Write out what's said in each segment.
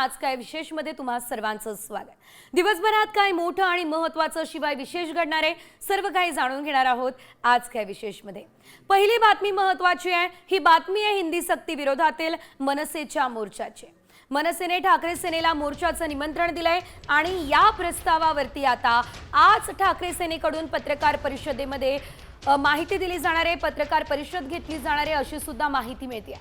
आज काय विशेष मध्ये तुम्हा सर्वांचं स्वागत। दिवसभरात काय मोठं आणि महत्त्वाचं शिवाय विशेष घडणार आहे सर्व काही जाणून घेणार आहोत आज काय विशेष मध्ये। पहिली बातमी महत्त्वाची आहे। ही बातमी आहे हिंदी सक्ती विरोधातील मनसेच्या मोर्चाची। मनसेने ठाकरे सेनेला मोर्चाचं निमंत्रण दिलंय आणि या प्रस्तावावरती आता आज ठाकरे सेनेकडून पत्रकार परिषदेमध्ये माहिती दिली जाणार आहे, पत्रकार परिषद घेतली जाणार आहे अशी सुद्धा माहिती मिळते।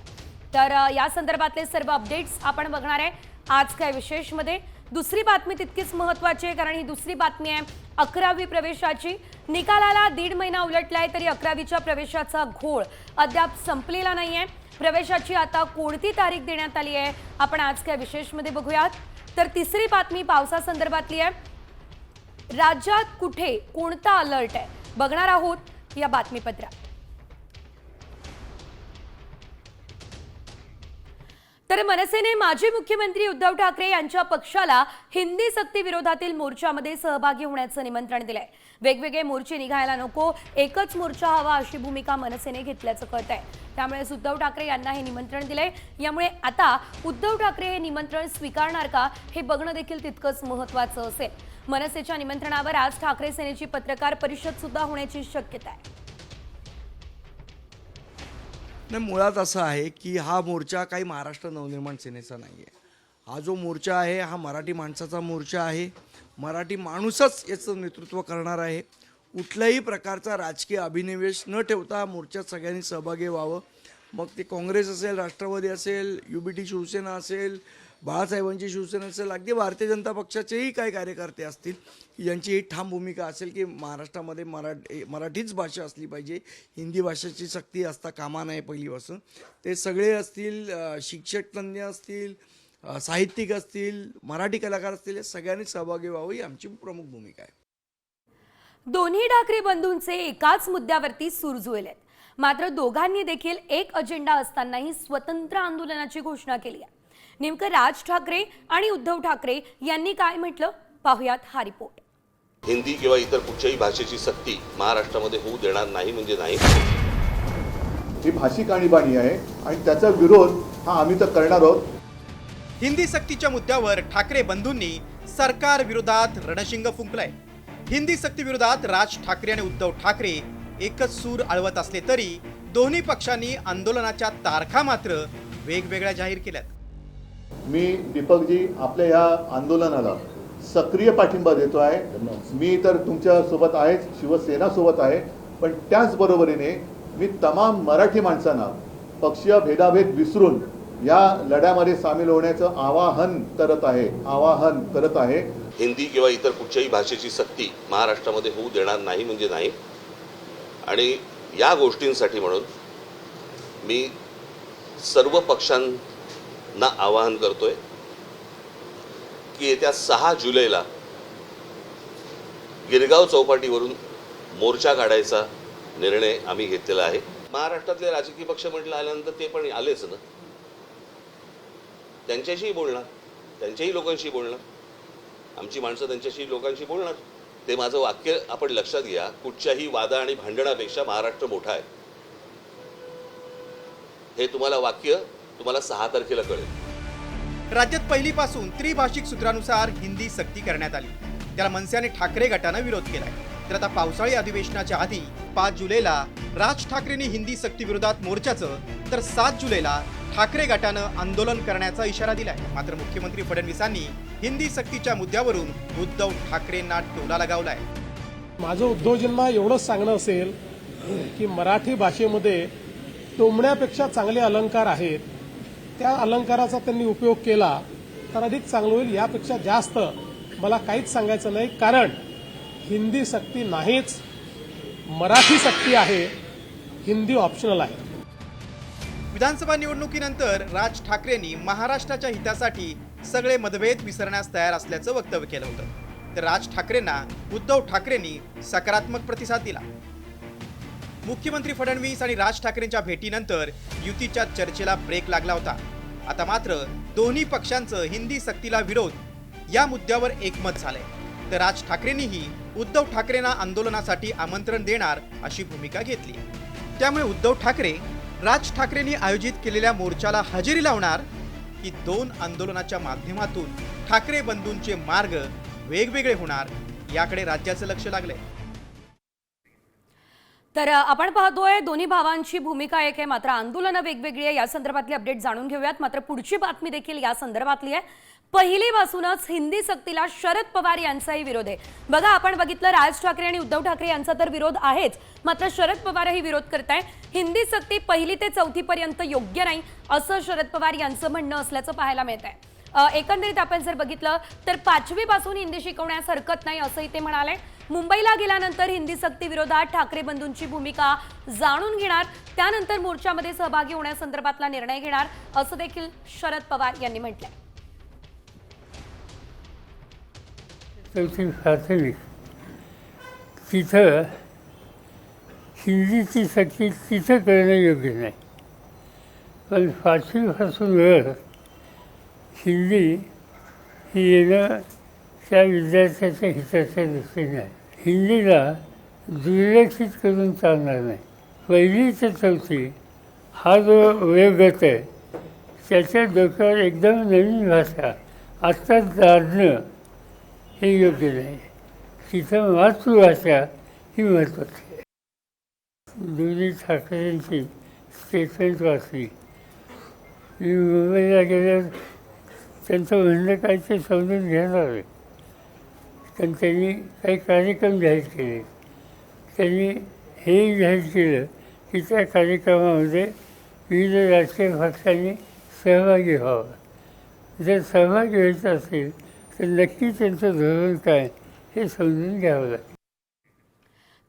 तर या संदर्भातले सर्व अपडेट्स आपण बघणार आहे आज काय विशेष मध्ये। दुसरी बातमी तितकीच महत्त्वाची आहे कारण ही दुसरी बातमी आहे 11वी प्रवेशाची। निकालाला 1.5 महिना उलटलाय तरी 11वीच्या प्रवेशाचा घोळ अद्याप संपलेला नाहीये। प्रवेशाची आता कोणती तारीख देण्यात आली आहे आपण आज काय विशेष मध्ये बघूयात। तर तिसरी बातमी पावसासंदर्भातली आहे। राज्यात कुठे कोणता अलर्ट आहे बघणार आहोत या बातमीपत्रात। तर मनसेने माजी मुख्यमंत्री उद्धव ठाकरे यांच्या पक्षाला हिंदी सक्ती विरोधातील मोर्चामध्ये सहभागी होण्याचं निमंत्रण दिलंय। वेगवेगळे मोर्चे निघायला नको, एकच मोर्चा हवा अशी भूमिका मनसेने घेतल्याचं कळतंय। त्यामुळे उद्धव ठाकरे यांना हे निमंत्रण दिलंय। यामुळे आता उद्धव ठाकरे हे निमंत्रण स्वीकारणार का हे बघणं देखील तितकंच महत्त्वाचं असेल। मनसेच्या निमंत्रणावर आज ठाकरे सेनेची पत्रकार परिषद सुद्धा होण्याची शक्यता आहे। नाही, मुळात असं आहे की हा मोर्चा काही महाराष्ट्र नवनिर्माण सेनेचा नाही आहे। हा जो मोर्चा आहे हा मराठी माणसाचा मोर्चा आहे। मराठी माणूसच याचं नेतृत्व करणार आहे। कुठल्याही प्रकारचा राजकीय अभिनिवेश न ठेवता मोर्चात सगळ्यांनी सहभागी व्हावं। मग ते काँग्रेस असेल, राष्ट्रवादी असेल, UBT शिवसेना असेल, बाळासाहेबांची शिवसेना असेल, अगदी भारतीय जनता पक्षाचेही काही कार्यकर्ते असतील की यांची ही ठाम भूमिका असेल की महाराष्ट्रामध्ये मराठीच भाषा असली पाहिजे, हिंदी भाषेची सक्ती असता कामा नये पहिलीपासून। ते सगळे असतील, शिक्षक तज्ञ असतील, साहित्यिक असतील, मराठी कलाकार असतील, या सगळ्यांनी सहभागी व्हावं ही आमची प्रमुख भूमिका आहे। दोन्ही ठाकरे बंधूंचे एकाच मुद्द्यावरती सूर जुळलेत, मात्र दोघांनी देखील एक अजेंडा असतानाही स्वतंत्र आंदोलनाची घोषणा केली आहे। नेमकं राज ठाकरे आणि उद्धव ठाकरे यांनी काय म्हटलं पाहूयात हा रिपोर्ट। हिंदी किंवा इतर कुठच्याही भाषेची सक्ती महाराष्ट्रामध्ये होऊ देणार नाही म्हणजे नाही। ही भाषिक आणीबाणी आहे आणि त्याचा विरोध हा आम्ही तर करणार आहोत। हिंदी सक्तीच्या मुद्द्यावर ठाकरे बंधूंनी सरकार विरोधात रणशिंग फुंकलंय। हिंदी सक्ती विरोधात राज ठाकरे आणि उद्धव ठाकरे एकच सूर आळवत असले तरी दोन्ही पक्षांनी आंदोलनाच्या तारखा मात्र वेगवेगळ्या जाहीर केल्यात। मी दीपकजी आपल्या या आंदोलनाला सक्रिय पाठिंबा देतो आहे। मी तर तुमच्या सोबत आहे, शिवसेना सोबत आहे, पण त्याचबरोबरीने मी तमाम मराठी माणसांना पक्षीय भेदाभेद विसरून या लढ्यामध्ये सामील होण्याचं आवाहन करत आहे। हिंदी किंवा इतर कुठच्याही भाषेची सक्ती महाराष्ट्रामध्ये होऊ देणार नाही म्हणजे नाही। आणि या गोष्टींसाठी म्हणून मी सर्व पक्षांना आवाहन करतोय की येत्या 6 जुलैला गिरगाव चौपाटीवरून मोर्चा काढायचा निर्णय आम्ही घेतलेला आहे। महाराष्ट्रातले राजकीय पक्ष म्हटलं आल्यानंतर ते पण आलेच ना, त्यांच्याशीही बोलणार, त्यांच्याही लोकांशी बोलणार, आमची माणसं त्यांच्याशी लोकांशी बोलणार। ते माझं वाक्य आपण लक्षात घ्या, कुठच्याही वादा आणि भांडणापेक्षा महाराष्ट्र मोठा आहे हे तुम्हाला 6 तारखेला कळेल। राज्यात पहिलीपासून त्रिभाषिक सूत्रानुसार हिंदी सक्ती करण्यात आली, त्याला मनसे आणि ठाकरे गटानं विरोध केलाय। तर आता पावसाळी अधिवेशनाच्या आधी 5 जुलैला राज ठाकरेंनी हिंदी सक्ती विरोधात मोर्चाचं तर 7 जुलैला ठाकरे गटानं आंदोलन करण्याचा इशारा दिलाय। मात्र मुख्यमंत्री फडणवीसांनी हिंदी सक्तीच्या मुद्द्यावरून उद्धव ठाकरेंना टोला लगावलाय। माझं उद्धवजींना एवढंच सांगणं असेल की मराठी भाषेमध्ये टोमण्यापेक्षा चांगले अलंकार आहेत, त्या अलंकाराचा त्यांनी उपयोग केला तर अधिक चांगलं होईल। यापेक्षा जास्त मला काहीच सांगायचं नाही, कारण हिंदी सक्ती नाहीच, मराठी सक्ती आहे, हिंदी ऑप्शनल आहे। विधानसभा निवडणुकीनंतर राज ठाकरेंनी महाराष्ट्राच्या हितासाठी सगळे मतभेद विसरण्यास तयार असल्याचं वक्तव्य केलं होतं। तर राज ठाकरेंना उद्धव ठाकरेंनी सकारात्मक प्रतिसाद दिला। मुख्यमंत्री फडणवीस आणि राज ठाकरेंच्या भेटीनंतर युतीच्या चर्चेला ब्रेक लागला होता। आता मात्र दोन्ही पक्षांचं हिंदी सक्तीला विरोध या मुद्द्यावर एकमत झालंय। तर राज ठाकरेंनीही उद्धव ठाकरेंना आंदोलनासाठी आमंत्रण देणार अशी भूमिका घेतली। त्यामुळे उद्धव ठाकरे राज ठाकरेंनी आयोजित केलेल्या मोर्चाला हजेरी लावणार की दोन आंदोलनाच्या माध्यमातून ठाकरे बंधूंचे मार्ग वेगवेगळे होणार याकडे राज्याचं लक्ष लागलंय. तर आपण पाहतोय दोन्ही भावांची भूमिका एक आहे, मात्र आंदोलनं वेगवेगळी आहे. या संदर्भातली अपडेट जाणून घेऊयात. मात्र पुढची बातमी देखील या संदर्भातली आहे. पहिलीपासूनच हिंदी सक्तीला शरद पवार यांचाही विरोध आहे. बघा, आपण बघितलं राज ठाकरे आणि उद्धव ठाकरे यांचा तर विरोध आहेच, मात्र शरद पवारही विरोध करताय. हिंदी सक्ती 1ली ते 4थी पर्यंत योग्य नाही असं शरद पवार यांचं म्हणणं असल्याचं पाहायला मिळत आहे. एकंदरीत आपण जर बघितलं तर 5वी पासून हिंदी शिकवण्यास हरकत नाही असंही ते म्हणाले. मुंबईला गेल्यानंतर हिंदी सक्ती विरोधात ठाकरे बंधूंची भूमिका जाणून घेणार, त्यानंतर मोर्चामध्ये सहभागी होण्यासंदर्भातला निर्णय घेणार असं देखील शरद पवार यांनी म्हटलंय. 4थी प्राथमिक तिथं हिंदीची सक्ती तिथं करणं योग्य नाही, पण 5वीपासून वर हिंदी ही येणं त्या विद्यार्थ्याच्या हिताच्या दृष्टीने आहे. हिंदीला दुर्लक्षित करून चालणार नाही. 1ली ते 4थी हा जो वयोगट आहे त्याच्या डोक्यावर एकदम नवीन भाषा आत्ताच जाणणं हे योग्य नाही. तिथं मातृभाषा ही महत्त्वाची आहे. दोन्ही ठाकरेंची स्टेटमेंट वाचली. मी मुंबईला गेल्यावर त्यांचं म्हणणं काय ते समजून घेणार आहे. कारण त्यांनी काही कार्यक्रम जाहीर केले. त्यांनी हेही जाहीर केलं की त्या कार्यक्रमामध्ये विविध राजकीय पक्षांनी सहभागी व्हावं. जर सहभागी व्हायचं असेल तर नक्की त्यांचं धोरण काय हे समजून घ्यावं लागेल.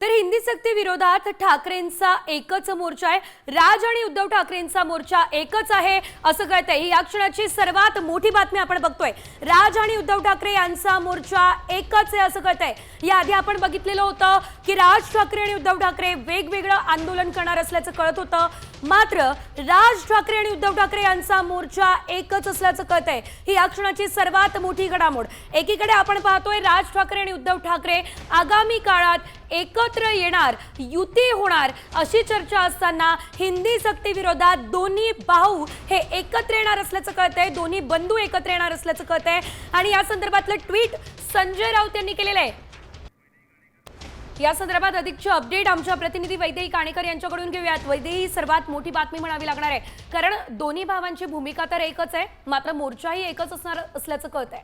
तर हिंदी सक्ती विरोधात ठाकरेंचा एकच मोर्चा आहे. राज आणि उद्धव ठाकरेंचा मोर्चा एकच आहे असं कळतंय. या क्षणाची सर्वात मोठी बातमी आपण बघतोय. राज आणि उद्धव ठाकरे यांचा मोर्चा एकच आहे असं कळतंय. याआधी आपण बघितलेलं होतं की राज ठाकरे आणि उद्धव ठाकरे वेगवेगळं आंदोलन करणार असल्याचं कळत होतं, मात्र राज ठाकरे आणि उद्धव ठाकरे यांचा मोर्चा एकच असल्याचं कळतंय. ही या क्षणाची सर्वात मोठी घडामोड. एकीकडे आपण पाहतोय राज ठाकरे आणि उद्धव ठाकरे आगामी काळात एकत्र येणार, युती होणार अशी चर्चा असताना हिंदी सक्ती विरोधात दोन्ही भाऊ हे एकत्र येणार असल्याचं कळतंय. दोन्ही बंधू एकत्र येणार असल्याचं कळतंय आणि या संदर्भातलं ट्विट संजय राऊत यांनी केलेलं आहे. या संदर्भात अधिकची अपडेट आमच्या प्रतिनिधी वैदेही काणेकर यांच्याकडून घेऊयात. वैदेही, सर्वात मोठी बातमी म्हणावी लागणार आहे, कारण दोन्ही भावांची भूमिका तर एकच आहे, मात्र मोर्चाही एकच असणार असल्याचं कळतंय.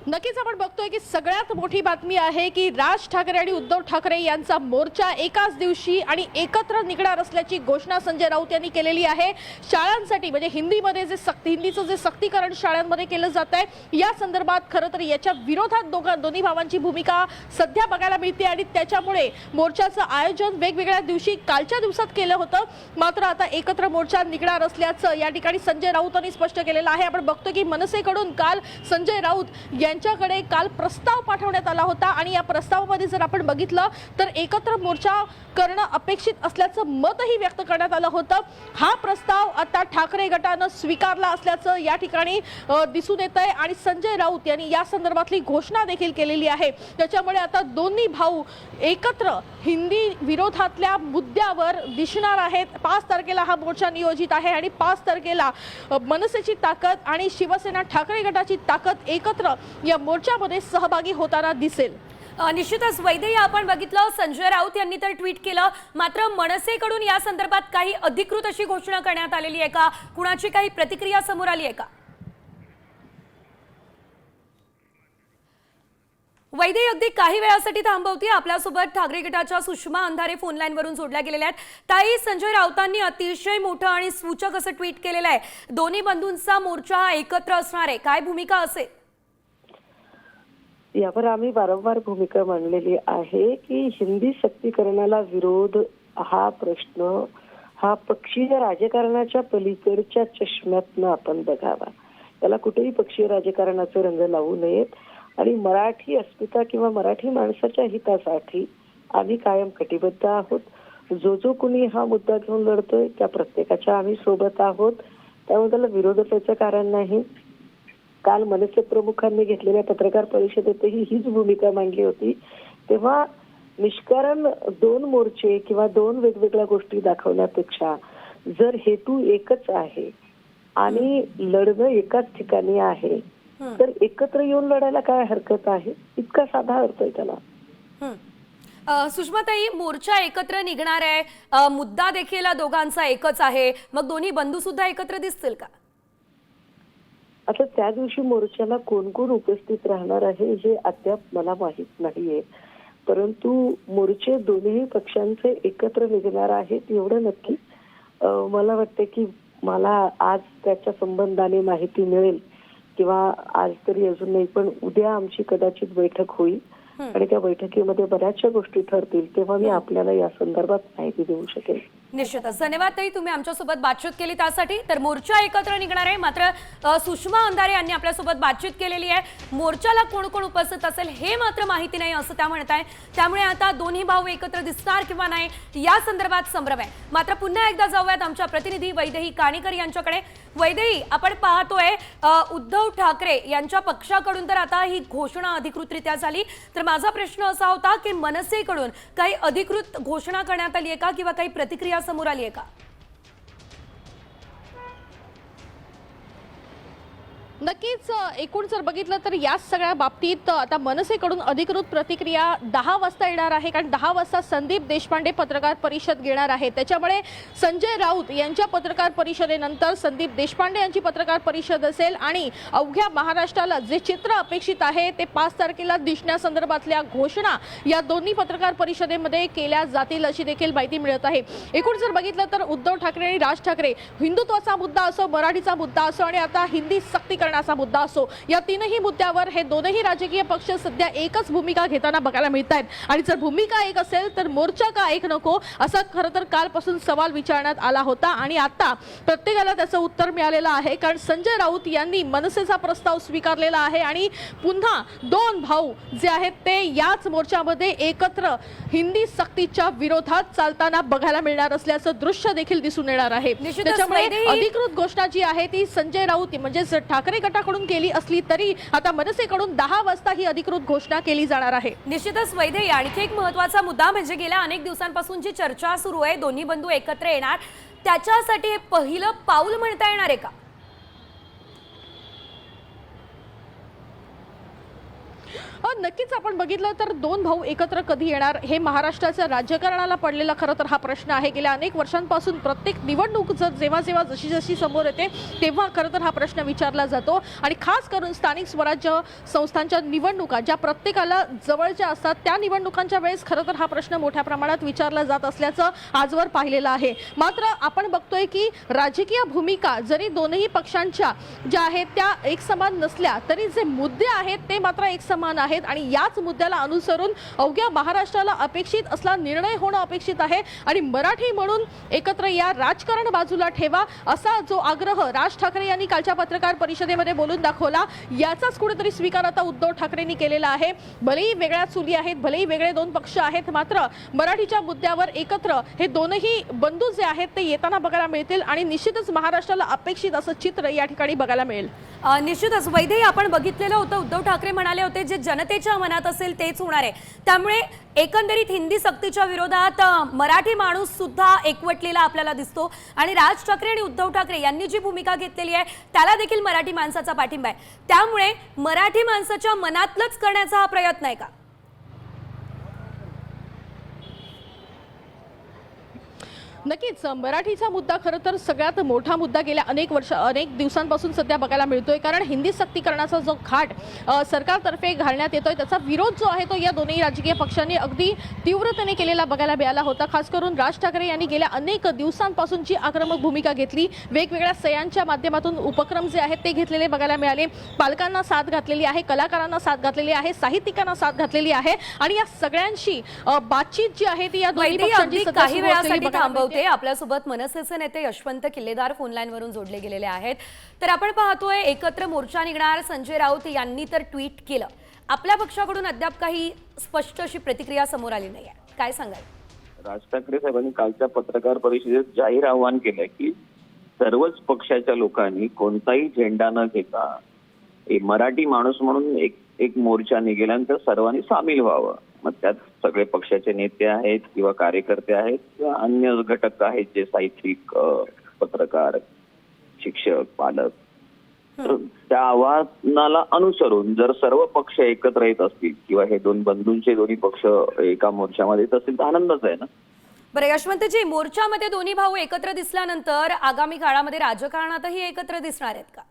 नक्कीच आपण बघतोय की सगळ्यात मोठी बातमी आहे की राज ठाकरे आणि उद्धव ठाकरे यांचा मोर्चा एकाच दिवशी आणि एकत्र निघणार असल्याची घोषणा संजय राऊत यांनी केलेली आहे. शाळांसाठी म्हणजे हिंदीमध्ये जे हिंदीचं जे सक्तीकरण शाळांमध्ये केलं जात आहे या संदर्भात खरं तर याच्या विरोधात दोन्ही भावांची भूमिका सध्या बघायला मिळते आणि त्याच्यामुळे मोर्चाचं आयोजन वेगवेगळ्या दिवशी कालच्या दिवसात केलं होतं, मात्र आता एकत्र मोर्चा निघणार असल्याचं या ठिकाणी संजय राऊतांनी स्पष्ट केलेलं आहे. आपण बघतो की मनसेकडून काल संजय राऊत यांच्याकडे काल प्रस्ताव पाठवण्यात आला होता आणि या प्रस्तावामध्ये जर आपण बघितलं तर एकत्र मोर्चा करणं अपेक्षित असल्याचं मतही व्यक्त करण्यात आलं होतं. हा प्रस्ताव आता ठाकरे गटानं स्वीकारला असल्याचं या ठिकाणी दिसून येत आहे आणि संजय राऊत यांनी या संदर्भातली घोषणा देखील केलेली आहे. त्याच्यामुळे आता दोन्ही भाऊ एकत्र हिंदी विरोधातल्या मुद्द्यावर दिसणार आहेत. 5 तारखेला हा मोर्चा नियोजित आहे आणि 5 तारखेला मनसेची ताकद आणि शिवसेना ठाकरे गटाची ताकद एकत्र या मोर्चामध्ये सहभागी होताना दिसेल. निश्चितच वैदेही, आपण बघितलं संजय राऊत यांनी तर ट्विट केलं, मात्र मनसेकडून या संदर्भात काही अधिकृत अशी घोषणा करण्यात आलेली आहे का? कुणाची काही प्रतिक्रिया समोर आली आहे का? वैदेही, अगदी काही वेळासाठी थांबवती. आपल्यासोबत ठाकरे गटाच्या सुषमा अंधारे फोन लाईन वरून जोडल्या गेलेल्या आहेत. ताई, संजय राऊतांनी अतिशय मोठं आणि सूचक असं ट्विट केलेलं आहे. दोन्ही बंधूंचा मोर्चा हा एकत्र असणार आहे, काय भूमिका असेल? यावर आम्ही वारंवार भूमिका मांडलेली आहे की हिंदी सक्तीकरणाला विरोध हा प्रश्न हा पक्षीय राजकारणाच्या पलीकडच्या चष्म्यातनं आपण बघावा. त्याला कुठेही पक्षीय राजकारणाचे रंग लावू नयेत आणि मराठी अस्मिता किंवा मराठी माणसाच्या हितासाठी आम्ही कायम कटिबद्ध आहोत. जो कुणी हा मुद्दा घेऊन लढतोय त्या प्रत्येकाच्या आम्ही सोबत आहोत, त्यामुळे त्याला विरोधाचं कारण नाही. काल मनसे प्रमुखांनी घेतलेल्या पत्रकार परिषदेतही हीच भूमिका मांडली होती. तेव्हा निष्कारण दोन मोर्चे किंवा दोन वेगवेगळ्या गोष्टी दाखवण्यापेक्षा जर हेतू एकच आहे आणि लढणं एकाच ठिकाणी आहे तर एकत्र येऊन लढायला काय हरकत आहे, इतका साधा अर्थ आहे त्याला. सुषमाताई, मोर्चा एकत्र निघणार आहे, मुद्दा देखील दोघांचा एकच आहे, मग दोन्ही बंधू सुद्धा एकत्र दिसतील का? आता त्या दिवशी मोर्चाला कोण कोण उपस्थित राहणार आहे हे अद्याप मला माहित नाहीये, परंतु मोर्चे दोन्ही पक्षांचे एकत्र निघणार आहेत एवढं नक्की मला वाटतं की मला आज त्याच्या संबंधाने माहिती मिळेल किंवा आज तरी अजून नाही, पण उद्या आमची कदाचित बैठक होईल आणि त्या बैठकीमध्ये बऱ्याचशा गोष्टी ठरतील, तेव्हा मी आपल्याला या संदर्भात माहिती देऊ शकेल. निश्चितच. धन्यवाद ताई, तुम्ही आमच्यासोबत बातचीत केली त्यासाठी. तर मोर्चा एकत्र निघणार आहे, मात्र सुषमा अंधारे यांनी आपल्यासोबत बातचीत केलेली आहे. मोर्चाला कोण कोण उपस्थित असेल हे मात्र माहिती नाही असं त्या म्हणत आहे. त्यामुळे आता दोन्ही भाऊ एकत्र दिसणार किंवा नाही या संदर्भात संभ्रम आहे. मात्र पुन्हा एकदा जाऊयात आमच्या प्रतिनिधी वैदेही काणेकर यांच्याकडे. वैदेही, आपण पाहतोय उद्धव ठाकरे यांच्या पक्षाकडून तर आता ही घोषणा अधिकृतरित्या झाली, तर माझा प्रश्न असा होता की मनसेकडून काही अधिकृत घोषणा करण्यात आली आहे का किंवा काही प्रतिक्रिया समोर आली आहे का? नक्कीच एकूण जर बघितलं तर या सगळ्या बाबतीत आता मनसेकडून अधिकृत प्रतिक्रिया 10 वाजता येणार आहे, कारण 10 वाजता संदीप देशपांडे पत्रकार परिषद घेणार आहेत. त्याच्यामुळे संजय राऊत यांच्या पत्रकार परिषदेनंतर संदीप देशपांडे यांची पत्रकार परिषद असेल आणि अवघ्या महाराष्ट्राला जे चित्र अपेक्षित आहे ते 5 तारखेला दिसण्यासंदर्भातल्या घोषणा या दोन्ही पत्रकार परिषदेमध्ये केल्या जातील अशी देखील माहिती मिळत आहे. एकूण जर बघितलं तर उद्धव ठाकरे आणि राज ठाकरे, हिंदुत्वाचा मुद्दा असो, मराठीचा मुद्दा असो आणि आता हिंदी सक्ती असा मुद्दा असो, या तीनही मुद्द्यावर हे दोनही राजकीय पक्ष सध्या एकच भूमिका घेताना बघायला मिळत आहेत. आणि जर भूमिका एक असेल तर मोर्चा का एक नको असा खरं तर कालपासून सवाल विचारण्यात आला होता आणि आता प्रत्येकाला त्याचं उत्तर मिळालेलं आहे, कारण संजय राऊत यांनी मनसेचा प्रस्ताव स्वीकारलेला आहे आणि पुन्हा दोन भाऊ जे आहेत ते याच मोर्चामध्ये एकत्र हिंदी सक्तीच्या विरोधात चालताना बघायला मिळणार असल्याचं दृश्य देखील दिसून येणार आहे. त्याच्यामुळे अधिकृत घोषणा जी आहे ती संजय राऊत म्हणजे ठाकरे गटाकडून केली असली तरी आता मनसेकडून 10 वाजता ही अधिकृत घोषणा केली जाणार आहे. निश्चितच वैदेही, आणखी एक महत्त्वाचा मुद्दा म्हणजे गेल्या अनेक दिवसांपासून जी चर्चा सुरू आहे, दोन्ही बंधू एकत्र येणार, त्याच्यासाठी हे पहिलं पाऊल म्हणता येणार आहे का? नक्कीच आपण बघितलं तर दोन भाऊ एकत्र कधी येणार हे महाराष्ट्राच्या राजकारणाला पडलेला खरं तर हा प्रश्न आहे. गेल्या अनेक वर्षांपासून प्रत्येक निवडणूक जेव्हा जशी जशी समोर येते तेव्हा खरं तर हा प्रश्न विचारला जातो आणि खास करून स्थानिक स्वराज्य संस्थांच्या निवडणुका ज्या प्रत्येकाला जवळच्या असतात त्या निवडणुकांच्या वेळेस खरं तर हा प्रश्न मोठ्या प्रमाणात विचारला जात असल्याचं आजवर पाहिलेलं आहे. मात्र आपण बघतोय की राजकीय भूमिका जरी दोनही पक्षांच्या ज्या आहेत त्या एकसमान नसल्या तरी जे मुद्दे आहेत ते मात्र एकसमान आहेत आणि याच मुद्द्याला अनुसरून अवघ्या महाराष्ट्राला अपेक्षित असला निर्णय होणं अपेक्षित आहे आणि मराठी म्हणून एकत्र या, राजकारण बाजूला ठेवा असा जो आग्रह राज ठाकरे यांनी कालच्या पत्रकार परिषदेमध्ये बोलून दाखवला, याचाच कुठेतरी स्वीकार आता उद्धव ठाकरेंनी केलेला आहे. भलेही वेगळ्या चुली आहेत, भलेही वेगळे दोन पक्ष आहेत, मात्र मराठीच्या मुद्द्यावर एकत्र हे दोनही बंधू जे आहेत ते येताना बघायला मिळतील आणि निश्चितच महाराष्ट्राला अपेक्षित असं चित्र या ठिकाणी बघायला मिळेल. निश्चितच वैदेही, आपण बघितलेलं होतं उद्धव ठाकरे म्हणाले होते जे जनतेच्या मनात असेल तेच होणार आहे. त्यामुळे एकंदरीत हिंदी सक्तीच्या विरोधात मराठी माणूस सुद्धा एकवटलेला आपल्याला दिसतो आणि राज ठाकरे आणि उद्धव ठाकरे यांनी जी भूमिका घेतलेली आहे त्याला देखील मराठी माणसाचा पाठिंबा आहे. त्यामुळे मराठी माणसाच्या मनातलंच करण्याचा हा प्रयत्न आहे का? नक्कीच मराठीचा मुद्दा खरं तर सगळ्यात मोठा मुद्दा गेल्या अनेक दिवसांपासून सध्या बघायला मिळतोय, कारण हिंदी सक्तीकरणाचा जो घाट सरकारतर्फे घालण्यात येतोय त्याचा विरोध जो आहे तो या दोन्ही राजकीय पक्षांनी अगदी तीव्रतेने केलेला बघायला मिळाला होता. खास करून राज ठाकरे यांनी गेल्या अनेक दिवसांपासून जी आक्रमक भूमिका घेतली, वेगवेगळ्या सह्यांच्या माध्यमातून उपक्रम जे आहेत ते घेतलेले बघायला मिळाले, पालकांना साथ घातलेली आहे, कलाकारांना साथ घातलेली आहे, साहित्यिकांना साथ घातलेली आहे आणि या सगळ्यांशी बातचीत जी आहे ती या दोन्ही पक्षांची काही वेळासाठी थांबवते. आपल्यासोबत मनसेचे नेते यशवंत किल्लेदार फोन लाईन वरून जोडले गेलेले आहेत. तर आपण पाहतोय एकत्र मोर्चा निघणार, संजय राऊत यांनी तर ट्विट केलं. आपल्या पक्षाकडून अद्याप काही स्पष्ट अशी प्रतिक्रिया समोर आली नाहीये, काय सांगाल? राज ठाकरे साहेबांनी कालच्या पत्रकार परिषदेत जाहीर आवाहन केलंय की सर्वच पक्षाच्या लोकांनी कोणताही झेंडा न घेता मराठी माणूस म्हणून एक मोर्चा निघेल्यानंतर सर्वांनी सामील व्हावं मग त्यात सगळे पक्षाचे नेते आहेत किंवा कार्यकर्ते आहेत किंवा अन्य घटक आहेत जे साहित्यिक, पत्रकार, शिक्षक, पालक. तर त्या आव्हानाला अनुसरून जर सर्व पक्ष एकत्र येत असतील किंवा हे बंधूंचे दोन्ही पक्ष एका मोर्चामध्ये येत असतील तर आनंदच आहे ना. बरं यशवंतजी, मोर्चामध्ये दोन्ही भाऊ एकत्र दिसल्यानंतर आगामी काळामध्ये राजकारणातही एकत्र दिसणार आहेत का?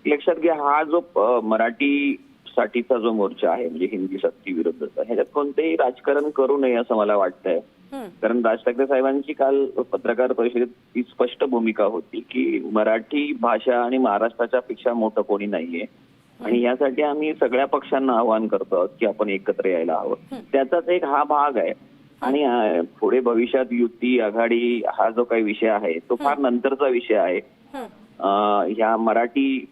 लक्षात घ्या, हा जो मराठी साठीचा जो मोर्चा आहे म्हणजे हिंदी सक्ती विरुद्धचा, ह्याच्यात कोणतेही राजकारण करू नये असं मला वाटतंय. कारण राज ठाकरे साहेबांची काल पत्रकार परिषदेत ही स्पष्ट भूमिका होती की मराठी भाषा आणि महाराष्ट्राच्या पेक्षा मोठं कोणी नाहीये आणि यासाठी आम्ही सगळ्या पक्षांना आवाहन करतो की आपण एकत्र यायला हवं. त्याचाच एक हा भाग आहे. आणि पुढे भविष्यात युती, आघाडी हा जो काही विषय आहे तो फार नंतरचा विषय आहे. ह्या मराठी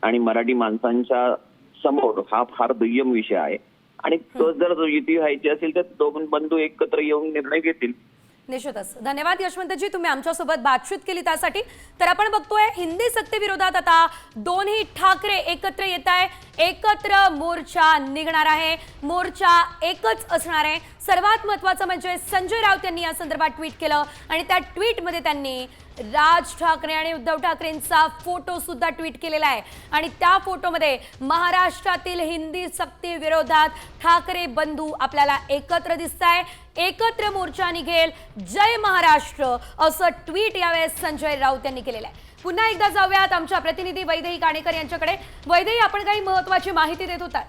आणि मराठी माणसांच्या समोर हा फार दुय्यम विषय आहे आणि तो जर युती व्हायची असेल तर दोन बंधू एकत्र येऊन निर्णय घेतील. निश्चितच. धन्यवाद यशवंतजी, तुम्ही आमच्यासोबत बातचीत केली त्यासाठी. तर आपण बघतोय हिंदी सक्ती विरोधात आता दोन्ही ठाकरे एकत्र येत आहे, एकत्र मोर्चा निघणार आहे. मोर्चा एकच असणार आहे. सर्वात महत्त्वाचं म्हणजे संजय राऊत यांनी या संदर्भात ट्विट केलं आणि त्या ट्विटमध्ये त्यांनी राज ठाकरे आणि उद्धव ठाकरेंचा फोटो सुद्धा ट्विट केलेला आहे आणि त्या फोटोमध्ये महाराष्ट्रातील हिंदी सक्ती विरोधात ठाकरे बंधू आपल्याला एकत्र दिसताय. एकत्र मोर्चा निघेल, जय महाराष्ट्र असं ट्विट यावेळेस संजय राऊत यांनी केलेलं आहे. पुन्हा एकदा जाऊयात आमच्या प्रतिनिधी वैदेही काणेकर यांच्याकडे. वैदेही, आपण काही महत्त्वाची माहिती देत होता.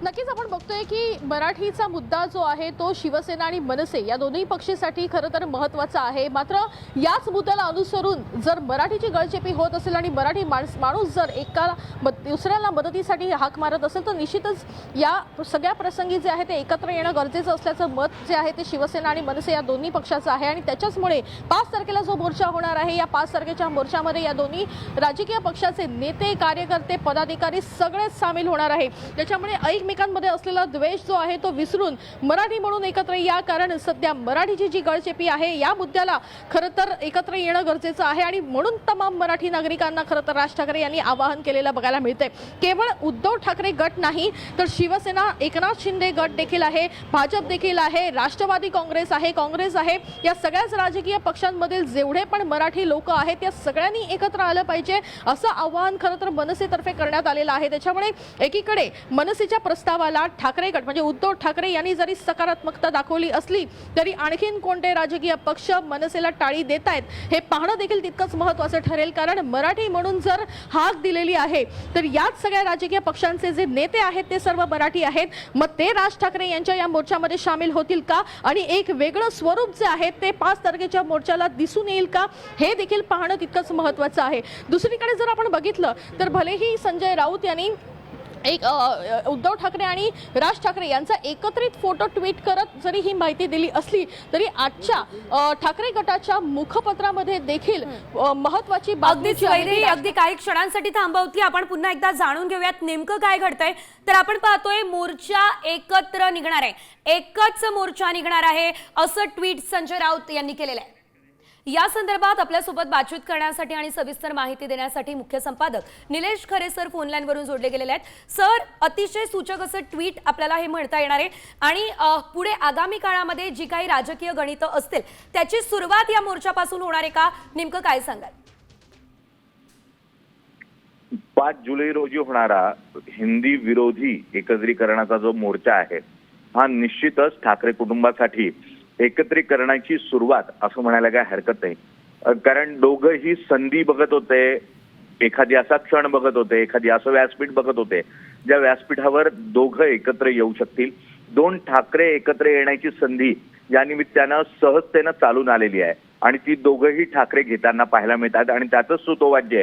नक्कीच आपण बघतोय की मराठीचा मुद्दा जो आहे तो शिवसेना आणि मनसे या दोन्ही पक्षासाठी खरं तर महत्त्वाचा आहे. मात्र याच मुद्द्याला अनुसरून जर मराठीची गळचेपी होत असेल आणि मराठी माणूस जर दुसऱ्याला मदतीसाठी हाक मारत असेल तर निश्चितच या सगळ्या प्रसंगी जे आहे ते एकत्र येणं गरजेचं असल्याचं मत जे आहे ते शिवसेना आणि मनसे या दोन्ही पक्षाचं आहे. आणि त्याच्याचमुळे 5 तारखेला जो मोर्चा होणार आहे, या 5 तारखेच्या मोर्चामध्ये या दोन्ही राजकीय पक्षाचे नेते, कार्यकर्ते, पदाधिकारी सगळेच सामील होणार आहे. त्याच्यामुळे एकमेकांमध्ये असलेला द्वेष जो आहे तो विसरून मराठी म्हणून एकत्र या. कारण सध्या मराठीची जी गळचेपी आहे या मुद्द्याला खरं तर एकत्र येणं गरजेचं आहे आणि म्हणून तमाम मराठी नागरिकांना खरं तर राज ठाकरे यांनी आवाहन केलेलं बघायला मिळतंय. केवळ उद्धव ठाकरे गट नाही तर शिवसेना, एकनाथ शिंदे गट देखील आहे, भाजप देखील आहे, राष्ट्रवादी काँग्रेस आहे. या सगळ्याच राजकीय पक्षांमधील जेवढे पण मराठी लोक आहेत त्या सगळ्यांनी एकत्र आलं पाहिजे असं आवाहन खरं तर मनसेतर्फे करण्यात आलेलं आहे. त्याच्यामुळे एकीकडे मनसेच्या प्रस्तावाला ठाकरे गट म्हणजे उद्धव ठाकरे यांनी जरी सकारात्मकता दाखवली असली तरी आणखीन कोणते राजकीय पक्ष मनसेला टाळी देत आहेत हे पाहणं देखील तितकंच महत्त्वाचं ठरेल. कारण मराठी म्हणून जर हाक दिलेली आहे तर याच सगळ्या राजकीय पक्षांचे जे नेते आहेत ते सर्व मराठी आहेत. मग ते राज ठाकरे यांच्या या मोर्चामध्ये सामील होतील का आणि एक वेगळं स्वरूप जे आहे ते 5 तारखेच्या मोर्चाला दिसून येईल का हे देखील पाहणं तितकंच महत्त्वाचं आहे. दुसरीकडे जर आपण बघितलं तर भलेही संजय राऊत यांनी एक उद्धव ठाकरे आणि राज ठाकरे यांचा एकत्रित फोटो ट्विट करत जरी ही माहिती दिली असली तरी आजच्या ठाकरे गटाच्या मुखपत्रामध्ये देखील महत्त्वाची बातमी अगदी काही क्षणांसाठी थांबवती. आपण पुन्हा एकदा जाणून घेऊयात नेमकं काय घडतंय. तर आपण पाहतोय मोर्चा एकत्र निघणार आहे, एकच मोर्चा निघणार आहे असं ट्विट संजय राऊत यांनी केलेलं आहे. या संदर्भात आपल्यासोबत बातचीत करण्यासाठी आणि सविस्तर माहिती देण्यासाठी मुख्य संपादक निलेश खरे सर फोनलाईनवरून जोडले गेलेले आहेत. सर, अतिशय सूचक असं ट्विट आपल्याला हे म्हणता येणार आहे आणि पुढे आगामी काळामध्ये जी काही राजकीय गणितं असतील त्याची सुरुवात या मोर्चापासून होणार आहे का, नेमकं काय सांगाल? 5 जुलै रोजी होणारा हिंदी विरोधी एकत्रीकरणाचा जो मोर्चा आहे हा निश्चितच ठाकरे कुटुंबासाठी एकत्रीकरणाची सुरुवात असं म्हणायला काय हरकत नाही. कारण दोघंही संधी बघत होते, एखादी असा क्षण बघत होते, एखादी असं व्यासपीठ बघत होते ज्या व्यासपीठावर दोघं एकत्र येऊ शकतील. 2 ठाकरे एकत्र येण्याची संधी या निमित्तानं सहजतेनं चालून आलेली आहे आणि ती दोघंही ठाकरे घेताना पाहायला मिळतात आणि त्याचं सुतोवाद्य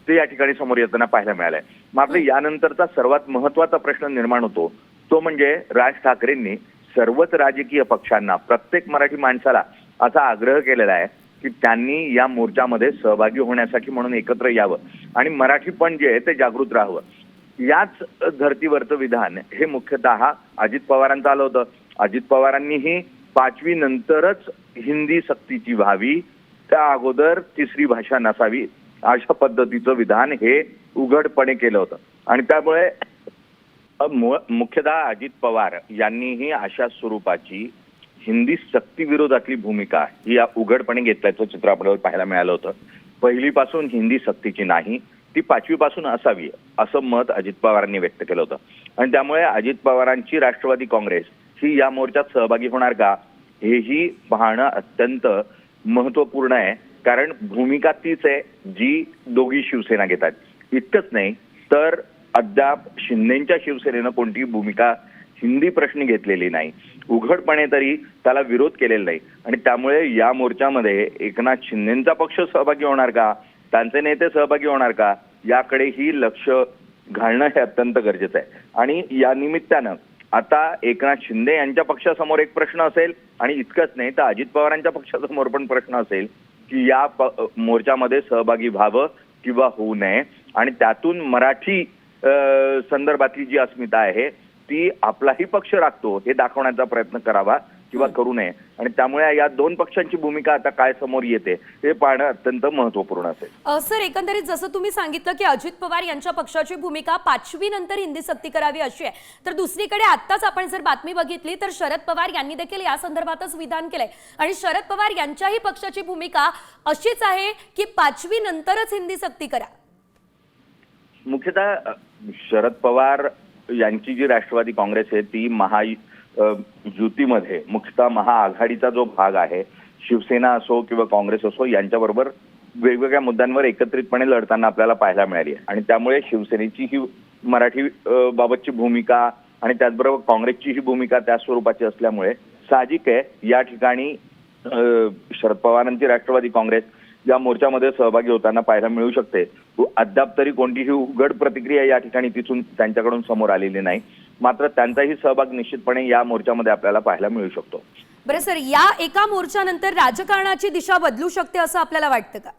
ते या ठिकाणी समोर येताना पाहायला मिळालंय. मात्र यानंतरचा सर्वात महत्वाचा प्रश्न निर्माण होतो तो म्हणजे राज ठाकरेंनी सर्वच राजकीय पक्षांना, प्रत्येक मराठी माणसाला असा आग्रह केलेला आहे की त्यांनी या मोर्चामध्ये सहभागी होण्यासाठी म्हणून एकत्र यावं आणि मराठीपण जे आहे ते जागृत राहावं. याच धर्तीवरचं विधान हे मुख्यतः अजित पवारांचं आलं होतं. अजित पवारांनीही 5वी नंतरच हिंदी सक्तीची व्हावी, त्या अगोदर 3री भाषा नसावी अशा पद्धतीचं विधान हे उघडपणे केलं होतं. आणि त्यामुळे मुख्यतः अजित पवार यांनीही अशा स्वरूपाची हिंदी सक्ती विरोधातली भूमिका ही उघडपणे घेतल्याचं चित्र आपल्याला पाहायला मिळालं होतं. पहिलीपासून हिंदी सक्तीची नाही, ती 5वी पासून असावी असं मत अजित पवारांनी व्यक्त केलं होतं. आणि त्यामुळे अजित पवारांची राष्ट्रवादी काँग्रेस ही या मोर्चात सहभागी होणार का हेही पाहणं अत्यंत महत्वपूर्ण आहे. कारण भूमिका तीच आहे जी दोघी शिवसेना घेतात. इतकंच नाही तर अद्याप शिंदेच्या शिवसेनेनं कोणतीही भूमिका हिंदी प्रश्नी घेतलेली नाही, उघडपणे तरी त्याला विरोध केलेला नाही. आणि त्यामुळे या मोर्चामध्ये एकनाथ शिंदेचा पक्ष सहभागी होणार का, त्यांचे नेते सहभागी होणार का याकडेही लक्ष घालणं हे अत्यंत गरजेचं आहे. आणि या निमित्तानं आता एकनाथ शिंदे यांच्या पक्षासमोर एक प्रश्न असेल आणि इतकंच नाही तर अजित पवारांच्या पक्षासमोर पण प्रश्न असेल की या मोर्चामध्ये सहभागी व्हावं किंवा होऊ नये. आणि त्यातून मराठी संदर्भातली जी अस्मिता आहे ती आपलाही पक्ष राखतो हे दाखवण्याचा प्रयत्न करावा किंवा करू नये. आणि त्यामुळे या दोन पक्षांची भूमिका आता काय समोर येते हे पाहणं अत्यंत महत्वपूर्ण असेल. सर, एकंदरीत जसं तुम्ही सांगितलं की अजित पवार यांच्या पक्षाची भूमिका 5वी नंतर हिंदी सक्ती करावी अशी आहे, तर दुसरीकडे आत्ताच आपण जर बातमी बघितली तर शरद पवार यांनी देखील या संदर्भातच विधान केलंय. आणि शरद पवार यांच्याही पक्षाची भूमिका अशीच आहे की 5वी नंतरच हिंदी सक्ती करा. मुख्यतः शरद पवार यांची जी राष्ट्रवादी काँग्रेस आहे ती महायुतीमध्ये मुख्यतः महाआघाडीचा जो भाग आहे, शिवसेना असो किंवा काँग्रेस असो यांच्याबरोबर वेगवेगळ्या मुद्द्यांवर एकत्रितपणे लढताना आपल्याला पाहायला मिळाली आहे. आणि त्यामुळे शिवसेनेची ही मराठी बाबतची भूमिका आणि त्याचबरोबर काँग्रेसची ही भूमिका त्या स्वरूपाची असल्यामुळे साहजिक आहे या ठिकाणी शरद पवारांची राष्ट्रवादी काँग्रेस या मोर्चामध्ये सहभागी होताना पाहायला मिळू शकते. अद्याप तरी कोणतीही उघड प्रतिक्रिया या ठिकाणी तिथून त्यांच्याकडून समोर आलेली नाही, मात्र त्यांचाही सहभाग निश्चितपणे या मोर्चामध्ये आपल्याला पाहायला मिळू शकतो. बरं सर, या एका मोर्चानंतर राजकारणाची दिशा बदलू शकते असं आपल्याला वाटतं का?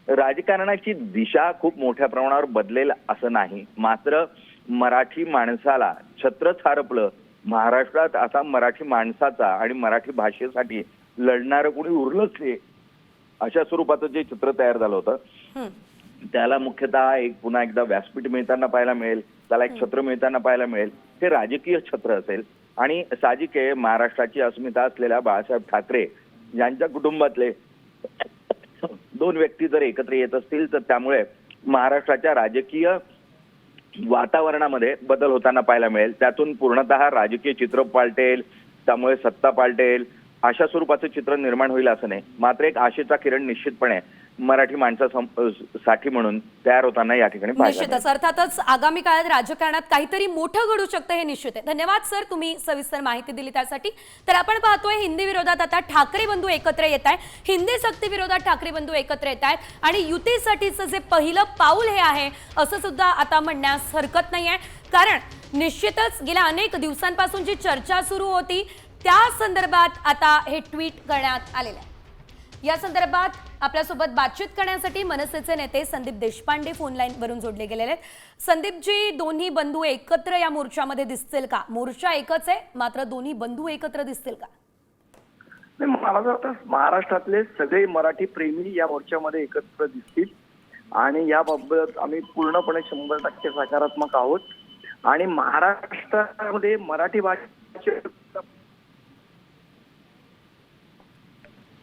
राजकारणाची दिशा खूप मोठ्या प्रमाणावर बदलेल असं नाही, मात्र मराठी माणसाला छत्रच हरपलं. महाराष्ट्रात आता मराठी माणसाचा आणि मराठी भाषेसाठी लढणारं कोणी उरलंच नाही अशा स्वरूपाचं जे चित्र तयार झालं होतं त्याला मुख्यतः एक पुन्हा एकदा व्यासपीठ मिळताना पाहायला मिळेल, त्याला एक छत्र मिळताना पाहायला मिळेल. हे राजकीय छत्र असेल. आणि साहजिक आहे महाराष्ट्राची अस्मिता असलेल्या बाळासाहेब ठाकरे यांच्या कुटुंबातले दोन व्यक्ती जर एकत्र येत असतील तर त्यामुळे महाराष्ट्राच्या राजकीय वातावरणामध्ये बदल होताना पाहायला मिळेल. त्यातून पूर्णतः राजकीय चित्र पालटेल, त्यामुळे सत्ता पालटेल अशा स्वरूपाचं चित्र निर्माण होईल असं नाही, मात्र एक आशेचा किरण निश्चितपणे मराठी माणसासाठी म्हणून तयार होताना या ठिकाणी निश्चितच. अर्थातच आगामी काळात राजकारणात काहीतरी मोठं घडू शकतं हे निश्चित आहे. धन्यवाद सर, तुम्ही सविस्तर माहिती दिली त्यासाठी. तर आपण पाहतोय हिंदी विरोधात आता ठाकरे बंधू एकत्र येत आहेत, हिंदी सक्ती विरोधात ठाकरे बंधू एकत्र येत आहेत आणि युतीसाठीचं जे पहिलं पाऊल हे आहे असं सुद्धा आता म्हणण्यास हरकत नाहीये. कारण निश्चितच गेल्या अनेक दिवसांपासून जी चर्चा सुरू होती त्या संदर्भात आता हे ट्विट करण्यात आलेलं आहे. या संदर्भात आपल्यासोबत बातचीत करण्यासाठी मनसेचे नेते संदीप देशपांडे फोनलाईन वरून जोडले गेलेले आहेत. संदीपजी, दोन्ही बंधू एकत्र या मोर्चामध्ये दिसतील का? मोर्चा एकच आहे मात्र दोन्ही बंधू एकत्र दिसतील का? नाही, मला वाटतं महाराष्ट्रातले सगळे मराठी प्रेमी या मोर्चामध्ये एकत्र दिसतील आणि याबाबत आम्ही पूर्णपणे 100% सकारात्मक आहोत. आणि महाराष्ट्रामध्ये मराठी भाषेचे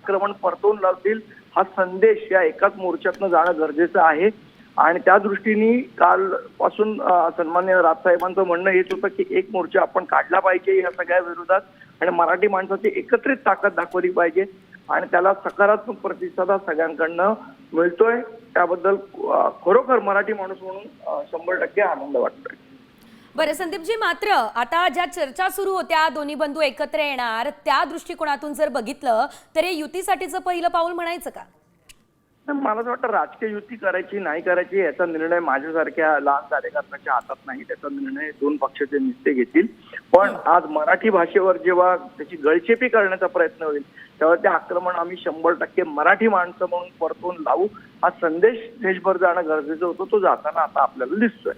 आक्रमण परतवून लावतील हा संदेश या एकाच मोर्चातनं जाणं गरजेचं आहे. आणि त्या दृष्टीने कालपासून सन्माननीय राजसाहेबांचं म्हणणं येत होतं की एक मोर्चा आपण काढला पाहिजे या सगळ्या विरोधात आणि मराठी माणसाची एकत्रित ताकद दाखवली पाहिजे आणि त्याला सकारात्मक प्रतिसाद सगळ्यांकडनं मिळतोय. त्याबद्दल खरोखर मराठी माणूस म्हणून 100% आनंद वाटतोय. बरं संदीपजी, मात्र आता ज्या चर्चा सुरू होत्या दोन्ही बंधू एकत्र येणार त्या दृष्टिकोनातून जर बघितलं तर हे युतीसाठीचं पहिलं पाऊल म्हणायचं का? मला असं वाटतं राजकीय युती करायची नाही करायची याचा निर्णय माझ्यासारख्या लहान कार्यकर्त्याच्या हातात नाही. त्याचा निर्णय दोन पक्षाचे नेते घेतील. पण आज मराठी भाषेवर जेव्हा त्याची गळचेपी करण्याचा प्रयत्न होईल तेव्हा ते आक्रमण आम्ही 100% मराठी माणसं म्हणून परतून लावू हा संदेश देशभर जाणं गरजेचं होतं. तो जाताना आता आपल्याला दिसतोय.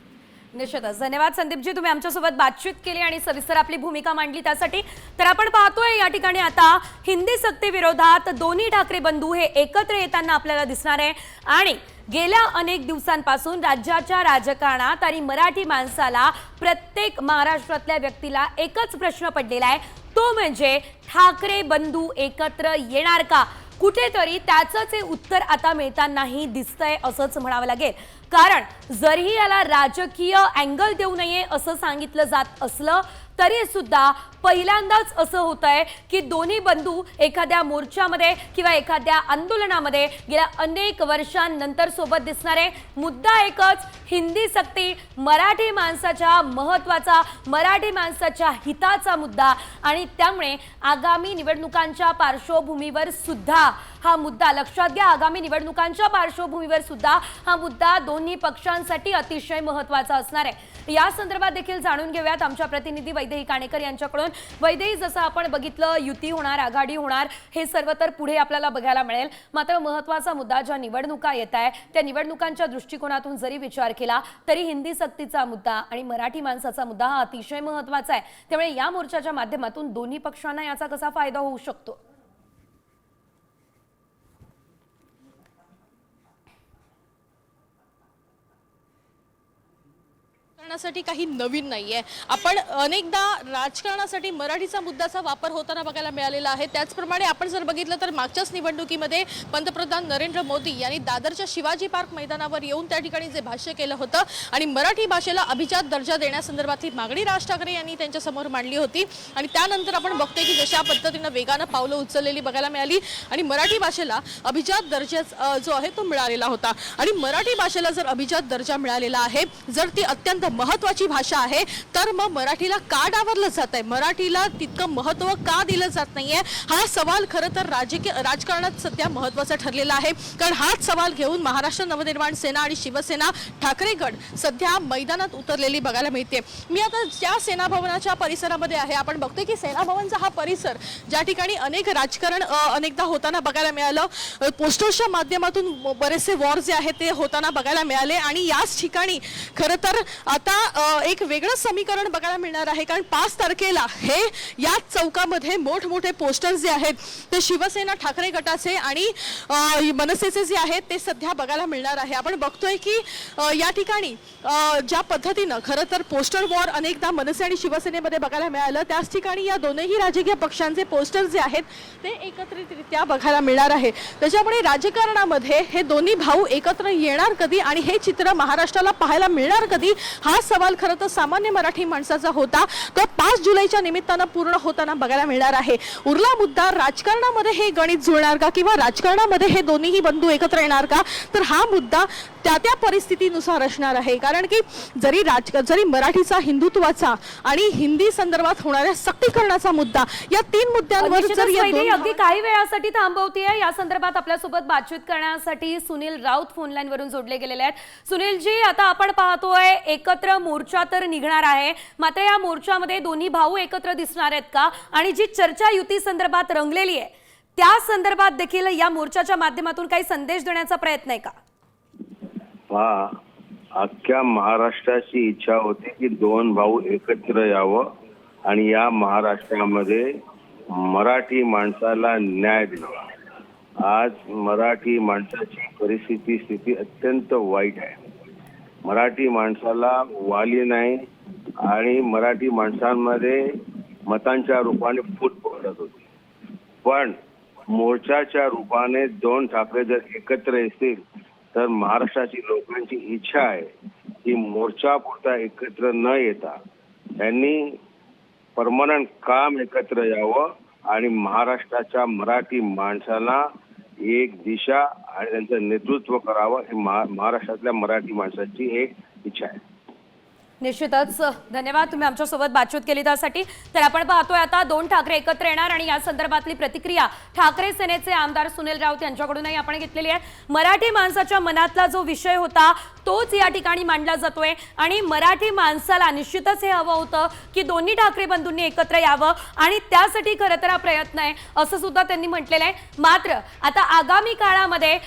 निश्चितच. धन्यवाद संदीपजी, तुम्ही आमच्यासोबत बातचीत केली आणि सविस्तर आपली भूमिका मांडली त्यासाठी. तर आपण पाहतोय या ठिकाणी आता हिंदी सक्ती विरोधात दोन्ही ठाकरे बंधू हे एकत्र येताना आपल्याला दिसणार आहे आणि गेल्या अनेक दिवसांपासून राज्याच्या राजकारणात आणि मराठी माणसाला, प्रत्येक महाराष्ट्रातल्या व्यक्तीला एकच प्रश्न पडलेला आहे, तो म्हणजे ठाकरे बंधू एकत्र येणार का? कुठेतरी त्याचंच हे उत्तर आता मिळतानाही दिसतंय असंच म्हणावं लागेल. कारण जरी याला राजकीय अँगल देऊ नये असं सांगितलं जात असलं तरी सुद्धा पहिल्यांदाच असं होतंय की दोन्ही बंधू एखाद्या मोर्चामध्ये किंवा एखाद्या आंदोलनामध्ये गेल्या अनेक वर्षांनंतर सोबत दिसणारे. मुद्दा एकच, हिंदी सक्ती, मराठी माणसाच्या महत्त्वाचा, मराठी माणसाच्या हिताचा मुद्दा. आणि त्यामुळे आगामी निवडणुकांच्या पार्श्वभूमीवर सुद्धा हा मुद्दा लक्षात घ्या. आगामी निवडणुकांच्या पार्श्वभूमीवर सुद्धा हा मुद्दा दोन्ही पक्षांसाठी अतिशय महत्त्वाचा असणार आहे. या संदर्भात देखील जाणून घेऊयात आमच्या प्रतिनिधी वैदेही काणेकर यांच्याकडून. वैदेही, जसं आपण बघितलं, युती होणार, आघाडी होणार, हे सर्व तर पुढे आपल्याला बघायला मिळेल. मात्र महत्त्वाचा मुद्दा, ज्या निवडणुका येत आहे त्या निवडणुकांच्या दृष्टिकोनातून जरी विचार केला तरी हिंदी सक्तीचा मुद्दा आणि मराठी माणसाचा मुद्दा हा अतिशय महत्त्वाचा आहे. त्यामुळे या मोर्चाच्या माध्यमातून दोन्ही पक्षांना याचा कसा फायदा होऊ शकतो? राजकारणासाठी काही नवीन नाहीये. आपण अनेकदा राजकारणासाठी मराठीचा मुद्द्याचा वापर होताना बघायला मिळालेला आहे. त्याचप्रमाणे आपण जर बघितलं तर मागच्याच निवडणुकीमध्ये पंतप्रधान नरेंद्र मोदी यांनी दादरच्या शिवाजी पार्क मैदानावर येऊन त्या ठिकाणी जे भाष्य केलं होतं आणि मराठी भाषेला अभिजात दर्जा देण्यासंदर्भातली मागणी राज ठाकरे यांनी त्यांच्यासमोर मांडली होती. आणि त्यानंतर आपण बघतोय की जशा पद्धतीनं वेगानं पावलं उचललेली बघायला मिळाली आणि मराठी भाषेला अभिजात दर्जा जो आहे तो मिळालेला होता. आणि मराठी भाषेला जर अभिजात दर्जा मिळालेला आहे, जर ती अत्यंत महत्त्वाची भाषा आहे, तर मग मराठीला का डावललं जात आहे, मराठीला तितकं महत्त्व का दिलं जात नाहीये, हा सवाल खरं तर राजकारणात सध्या महत्त्वाचा ठरलेला आहे. कारण हाच सवाल घेऊन महाराष्ट्र नवनिर्माण सेना आणि शिवसेना ठाकरे गट सध्या मैदानात उतरलेली बघायला मिळते. मी आता ज्या सेना भवनाच्या परिसरामध्ये आहे, आपण बघतोय की सेना भवनचा हा परिसर ज्या ठिकाणी अनेक राजकारण अनेकदा होताना बघायला मिळालं, पोस्टर्सच्या माध्यमातून बरेचसे वॉर जे आहेत ते होताना बघायला मिळाले. आणि याच ठिकाणी खरं तर आता एक वेगळं समीकरण बघायला मिळणार आहे. कारण 5 तारखेला हे याच चौकामध्ये मोठमोठे पोस्टर्स जे आहेत ते शिवसेना ठाकरे गटाचे आणि मनसेचे जे आहेत ते सध्या बघायला मिळणार आहे. आपण बघतोय की या ठिकाणी ज्या पद्धतीनं खरं तर पोस्टर वॉर अनेकदा मनसे आणि शिवसेनेमध्ये बघायला मिळालं, त्याच ठिकाणी या दोनही राजकीय पक्षांचे पोस्टर जे आहेत ते एकत्रितरित्या बघायला मिळणार आहे. त्याच्यामुळे राजकारणामध्ये हे दोन्ही भाऊ एकत्र येणार कधी आणि हे चित्र महाराष्ट्राला पाहायला मिळणार कधी, हा सवाल खरं तर सामान्य मराठी माणसाचा होता. तो 5 जुलैच्या निमित्तानं पूर्ण होताना बघायला मिळणार आहे. उरला मुद्दा, राजकारणामध्ये हे गणित जुळणार का किंवा राजकारणामध्ये हे दोन्हीही बंधू एकत्र येणार का, तर हा मुद्दा त्या परिस्थितीनुसार असणार आहे. कारण की जरी मराठीचा, हिंदुत्वाचा आणि हिंदी संदर्भात होणाऱ्या सक्तीकरणाचा मुद्दा, या 3 मुद्द्यांवर जर अगदी काही वेळासाठी थांबवतीये. या संदर्भात आपल्यासोबत बातचीत करण्यासाठी सुनील राऊत फोन लाईन वरून जोडले गेलेले आहेत. सुनीलजी, आता आपण पाहतोय एकत्र मोर्चा तर निघणार आहे, मात्र या मोर्चामध्ये दोन्ही भाऊ एकत्र दिसणार आहेत का? आणि जी चर्चा युती संदर्भात रंगलेली आहे त्या संदर्भात देखील या मोर्चाच्या माध्यमातून काही संदेश देण्याचा प्रयत्न आहे का? अख्ख्या महाराष्ट्राची इच्छा होती की 2 भाऊ एकत्र यावं आणि या महाराष्ट्रामध्ये मराठी माणसाला न्याय द्यावा. आज मराठी माणसाची स्थिती अत्यंत वाईट आहे. मराठी माणसाला वाली नाही आणि मराठी माणसांमध्ये मतांच्या रूपाने फूट पडत होती. पण मोर्चाच्या रूपाने 2 ठाकरे जर एकत्र येतील तर महाराष्ट्राची लोकांची इच्छा आहे की मोर्चा पुरता एकत्र न येता त्यांनी परमनंट काम एकत्र यावं आणि महाराष्ट्राच्या मराठी माणसाला एक दिशा आणि त्यांचं नेतृत्व करावं, हे महाराष्ट्रातल्या मराठी माणसाची एक इच्छा आहे. निश्चितच धन्यवाद, तुम्ही आमच्यासोबत बातचीत केली त्यासाठी. तर आपण पाहतोय आता 2 ठाकरे एकत्र येणार आणि या संदर्भातली प्रतिक्रिया ठाकरे सेनेचे आमदार सुनील राऊत यांच्याकडूनही आपण घेतलेली आहे. मराठी माणसाच्या मनातला जो विषय होता तोच या ठिकाणी मांडला जातोय आणि मराठी माणसाला निश्चितच हे हवं होतं की दोन्ही ठाकरे बंधूंनी एकत्र यावं आणि त्यासाठी खरं तर हा प्रयत्न आहे असं सुद्धा त्यांनी म्हटलेलं आहे. मात्र आता आगामी काळामध्ये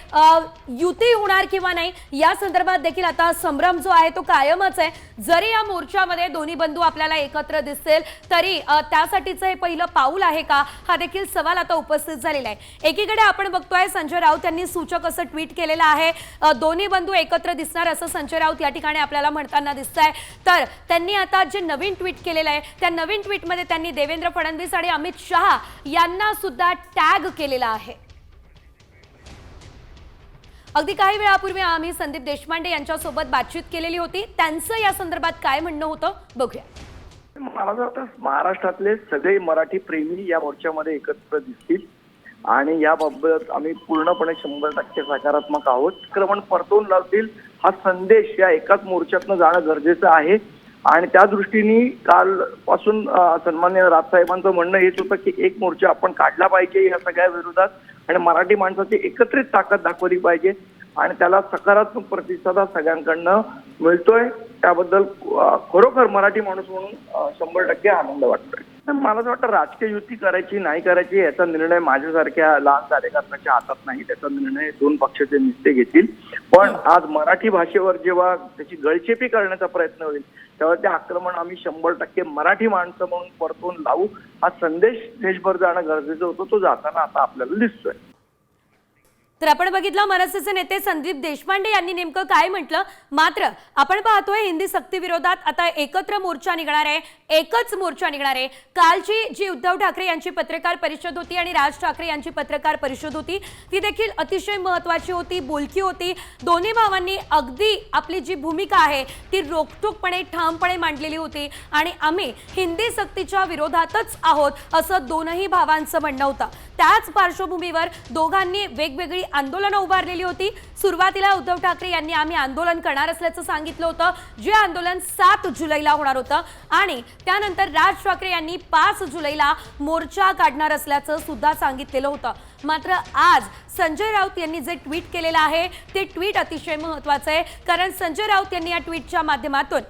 युती होणार किंवा नाही या संदर्भात देखील आता संभ्रम जो आहे तो कायमच आहे. जरी जरी या मोर्चामध्ये दोन्ही बंधू आपल्याला एकत्र दिसतील तरी त्यासाठीचं हे पहिलं पाऊल आहे का, हा देखील सवाल आता उपस्थित झालेला आहे। एकीकडे आपण बघतोय संजय राऊत यांनी सूचक असं ट्विट केलेलं आहे, दोन्ही बंधू एकत्र दिसणार असं संजय राऊत या ठिकाणी आपल्याला म्हणताना दिसतंय। तर त्यांनी आता जे नवीन ट्विट केलेलं आहे त्या नवीन ट्विटमध्ये त्यांनी देवेंद्र फडणवीस आणि अमित शहा यांना सुद्धा टॅग केलेला आहे। अगदी काही वेळापूर्वी आम्ही संदीप देशपांडे यांच्यासोबत बातचीत केलेली होती, त्यांचं या संदर्भात काय म्हणणं होतं बघूया। मला असं वाटतं महाराष्ट्रातले सगळे मराठी प्रेमी या मोर्चामध्ये एकत्र दिसतील आणि याबाबत आम्ही पूर्णपणे 100% सकारात्मक आहोत। आक्रमण परतवून लावतील हा संदेश या एकाच मोर्चातनं जाणं गरजेचं आहे आणि त्या दृष्टीने कालपासून सन्माननीय राजसाहेबांचं म्हणणं हेच होतं की एक मोर्चा आपण काढला पाहिजे या सगळ्या विरोधात आणि मराठी माणसाची एकत्रित ताकद दाखवली पाहिजे आणि त्याला सकारात्मक प्रतिसाद सगळ्यांकडनं मिळतोय। त्याबद्दल खरोखर मराठी माणूस म्हणून 100% आनंद वाटतोय। मला असं वाटतं राजकीय युती करायची नाही करायची याचा निर्णय माझ्यासारख्या लहान कार्यकर्त्याच्या हातात नाही, त्याचा निर्णय दोन पक्षाचे नेते घेतील। पण आज मराठी भाषेवर जेव्हा त्याची गळचेपी करण्याचा प्रयत्न होईल तेव्हा ते आक्रमण आम्ही 100% मराठी माणसं म्हणून परतून लावू, हा संदेश देशभर जाणं गरजेचं होतं, तो जाताना आता आपल्याला दिसतोय। तर आपण बघितलं मनसेचे नेते संदीप देशपांडे यांनी नेमकं काय म्हटलं। मात्र आपण पाहतोय हिंदी सक्ती विरोधात आता एकत्र मोर्चा निघणार आहे, एकच मोर्चा निघणार आहे। कालची जी उद्धव ठाकरे यांची पत्रकार परिषद होती आणि राज ठाकरे यांची पत्रकार परिषद होती ती देखील अतिशय महत्त्वाची होती, बोलकी होती। दोन्ही भावांनी अगदी आपली जी भूमिका आहे ती रोखठोकपणे ठामपणे मांडलेली होती आणि आम्ही हिंदी सक्तीच्या विरोधातच आहोत असं दोनही भावांचं म्हणणं होतं। त्याच पार्श्वभूमीवर दोघांनी वेगवेगळी आंदोलनं उभारलेली होती। सुरुवातीला उद्धव ठाकरे यांनी आम्ही आंदोलन करणार असल्याचं सांगितलं होतं, जे आंदोलन 7 जुलैला होणार होतं आणि त्यानंतर राज ठाकरे यांनी 5 जुलैला मोर्चा काढणार असल्याचं सुद्धा सांगितलेलं होतं। मात्र आज संजय राऊत यांनी जे ट्विट केलेलं आहे ते ट्विट अतिशय महत्त्वाचं आहे, कारण संजय राऊत यांनी या ट्विटच्या माध्यमातून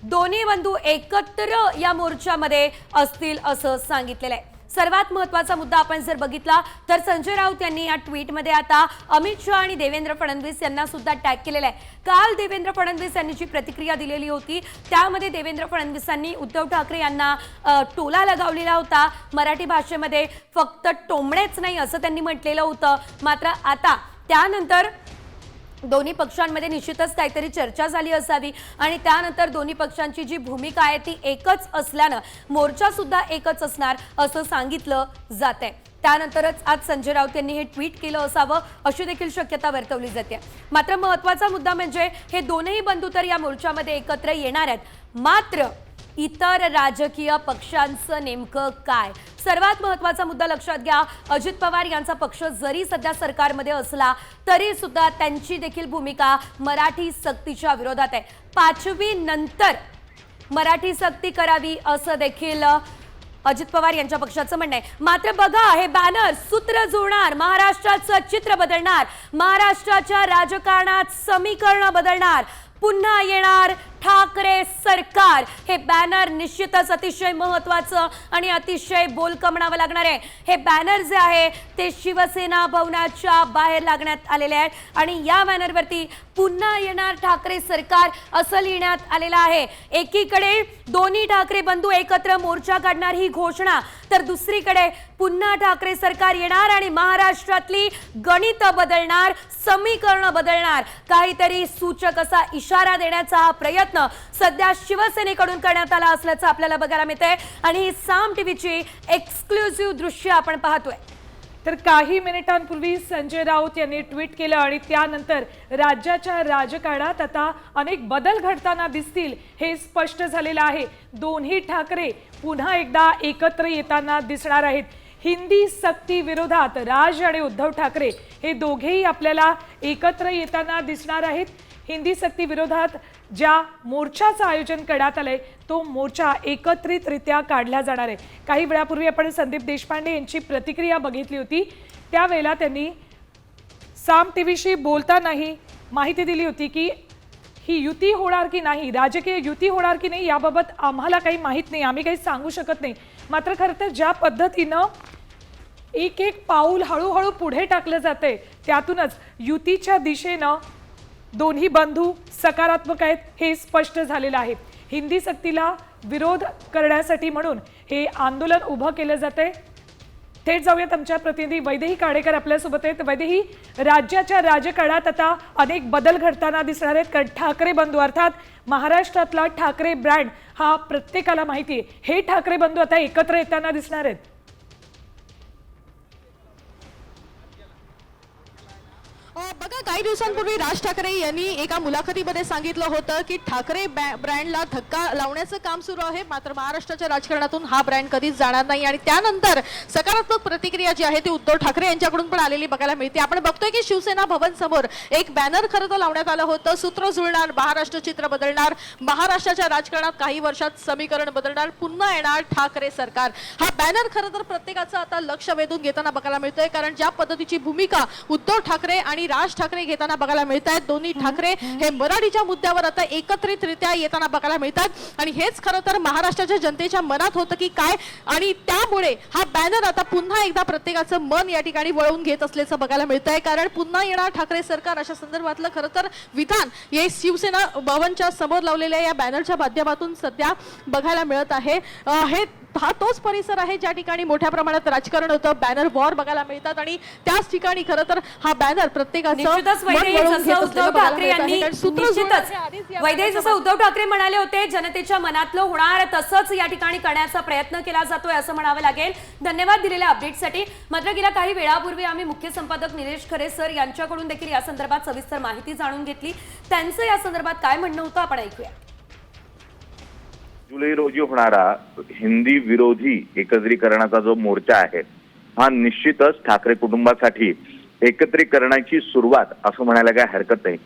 दोन्ही बंधू एकत्र या मोर्चामध्ये असतील असं सांगितलेलं आहे। सर्वात महत्त्वाचा मुद्दा आपण जर बघितला तर संजय राऊत यांनी या ट्विटमध्ये आता अमित शहा आणि देवेंद्र फडणवीस यांना सुद्धा टॅग केलेला आहे। काल देवेंद्र फडणवीस यांनी जी प्रतिक्रिया दिलेली होती त्यामध्ये देवेंद्र फडणवीसांनी उद्धव ठाकरे यांना टोला लगावलेला होता। मराठी भाषेमध्ये फक्त टोमणेच नाही असं त्यांनी म्हटलेलं होतं। मात्र आता त्यानंतर दोन्ही पक्षांमध्ये निश्चितच काहीतरी चर्चा झाली असावी आणि त्यानंतर दोन्ही पक्षांची जी भूमिका आहे ती एकच असल्यानं मोर्चा सुद्धा एकच असणार असं सांगितलं जातंय। त्यानंतरच आज संजय राऊत यांनी हे ट्विट केलं असावं अशी देखील शक्यता वर्तवली जाते। मात्र महत्त्वाचा मुद्दा म्हणजे हे दोनही बंधू तर या मोर्चामध्ये एकत्र येणार आहेत, मात्र इतर राजकीय पक्षांचं नेमकं काय? सर्वात महत्त्वाचा मुद्दा लक्षात घ्या, अजित पवार यांचा पक्ष जरी सध्या सरकारमध्ये असला तरी सुद्धा त्यांची देखील भूमिका मराठी सक्तीच्या विरोधात आहे। 5वी नंतर मराठी सक्ती करावी असं देखील अजित पवार यांच्या पक्षाचं म्हणणं आहे। मात्र बघा, हे बॅनर सूत्र जुळणार, महाराष्ट्राचं चित्र बदलणार, महाराष्ट्राच्या राजकारणात समीकरण बदलणार, पुन्हा येणार ठाकरे सरकार। हे बॅनर निश्चितच अतिशय महत्त्वाचं आणि अतिशय बोलकं म्हणावं लागणार आहे। हे बॅनर जे आहे ते शिवसेना भवनाच्या बाहेर लागण्यात आलेले आहेत आणि या बॅनरवरती पुन्हा येणार ठाकरे सरकार असं लिहिण्यात आलेलं आहे। एकीकडे दोन्ही ठाकरे बंधू एकत्र मोर्चा काढणार ही घोषणा, तर दुसरीकडे पुन्हा ठाकरे सरकार येणार आणि महाराष्ट्रातली गणित बदलणार, समीकरण बदलणार, काहीतरी सूचक असा इशारा देण्याचा हा प्रयत्न सध्या शिवसेनेकडून करण्यात आला असल्याचं आपल्याला बघायला मिळतंय आणि ही साम टीव्हीची एक्सक्लुझिव्ह दृश्य आपण पाहतोय। तर काही मिनिटांपूर्वी संजय राऊत यांनी ट्विट केलं आणि त्यानंतर राज्याच्या राजकारणात आता अनेक बदल घडताना दिसतील हे स्पष्ट झालेलं आहे। दोन्ही ठाकरे पुन्हा एकदा एकत्र येताना दिसणार आहेत। हिंदी सक्ती विरोधात राज आणि उद्धव ठाकरे हे दोघेही आपल्याला एकत्र येताना दिसणार आहेत। हिंदी सक्ती विरोधात ज्या मोर्चाचं आयोजन करण्यात आलंय तो मोर्चा एकत्रितरित्या काढला जाणार आहे। काही वेळापूर्वी आपण संदीप देशपांडे यांची प्रतिक्रिया बघितली होती, त्यावेळेला त्यांनी साम टीव्हीशी बोलतानाही माहिती दिली होती की ही युती होणार की नाही, राजकीय युती होणार की नाही याबाबत आम्हाला काही माहीत नाही, आम्ही काही सांगू शकत नाही। मात्र खरं तर ज्या पद्धतीनं एक एक पाऊल हळूहळू पुढे टाकलं जातंय त्यातूनच युतीच्या दिशेनं दोन्ही बंधू सकारात्मक आहेत हे स्पष्ट झालेलं आहे। हिंदी सक्तीला विरोध करण्यासाठी म्हणून हे आंदोलन उभं केलं जाते। थेट जाऊयात आमच्या प्रतिनिधी वैदेही काडेकर आपल्यासोबत आहेत। वैदेही, राज्याच्या राजकारणात आता अनेक बदल घडताना दिसणार आहेत, कारण ठाकरे बंधू अर्थात महाराष्ट्रातला ठाकरे ब्रँड हा प्रत्येकाला माहिती आहे, हे ठाकरे बंधू आता एकत्र येताना दिसणार आहेत। बघा, काही दिवसांपूर्वी राज ठाकरे यांनी एका मुलाखतीमध्ये सांगितलं होतं की ठाकरे ब्रँडला धक्का लावण्याचं काम सुरू आहे, मात्र महाराष्ट्राच्या राजकारणातून हा ब्रँड कधीच जाणार नाही। आणि त्यानंतर सकारात्मक प्रतिक्रिया जी आहे ती उद्धव ठाकरे यांच्याकडून पण आलेली बघायला मिळते। आपण बघतोय की शिवसेना भवन समोर एक बॅनर खरं तर लावण्यात आलं होतं, सूत्र जुळणार, महाराष्ट्र चित्र बदलणार, महाराष्ट्राच्या राजकारणात काही वर्षात समीकरण बदलणार, पुन्हा येणार ठाकरे सरकार। हा बॅनर खरं तर प्रत्येकाचं आता लक्ष वेधून घेताना बघायला मिळतोय, कारण ज्या पद्धतीची भूमिका उद्धव ठाकरे आणि राज ठाकरे घेताना बघायला मिळत आहेत, दोन्ही ठाकरे हे मराठीच्या मुद्द्यावर आता एकत्रितरित्या येताना बघायला मिळतात। आणि हेच खरं तर महाराष्ट्राच्या जनतेच्या मनात होतं की काय, आणि त्यामुळे हा बॅनर आता पुन्हा एकदा प्रत्येकाचं मन या ठिकाणी वळवून घेत असल्याचं बघायला मिळत आहे, कारण पुन्हा येणार ठाकरे सरकार अशा संदर्भातलं खरं तर विधान हे शिवसेना भवनच्या समोर लावलेल्या या बॅनरच्या माध्यमातून सध्या बघायला मिळत आहे। हा तोच परिसर आहे ज्या ठिकाणी मोठ्या प्रमाणात राजकारण होतं, बॅनर वॉर बघायला मिळतात, आणि त्याच ठिकाणी खरं तर हा बॅनर प्रत्येकाचं निश्चितच वैदेही, जसं उद्धव ठाकरे यांनी वैदेही जसं उद्धव ठाकरे म्हणाले होते, जनतेच्या मनातलं होणार तसंच या ठिकाणी करण्याचा प्रयत्न केला जातोय असं म्हणावं लागेल। धन्यवाद दिलेल्या अपडेटसाठी। मात्र गेल्या काही वेळापूर्वी आम्ही मुख्य संपादक निलेश खरे सर यांच्याकडून देखील या संदर्भात सविस्तर माहिती जाणून घेतली, त्यांचं या संदर्भात काय म्हणणं होतं आपण ऐकूया। जुलै रोजी होणारा हिंदी विरोधी एकत्रीकरणाचा जो मोर्चा आहे हा निश्चितच ठाकरे कुटुंबासाठी एकत्रीकरणाची सुरुवात असं म्हणायला काय हरकत नाही,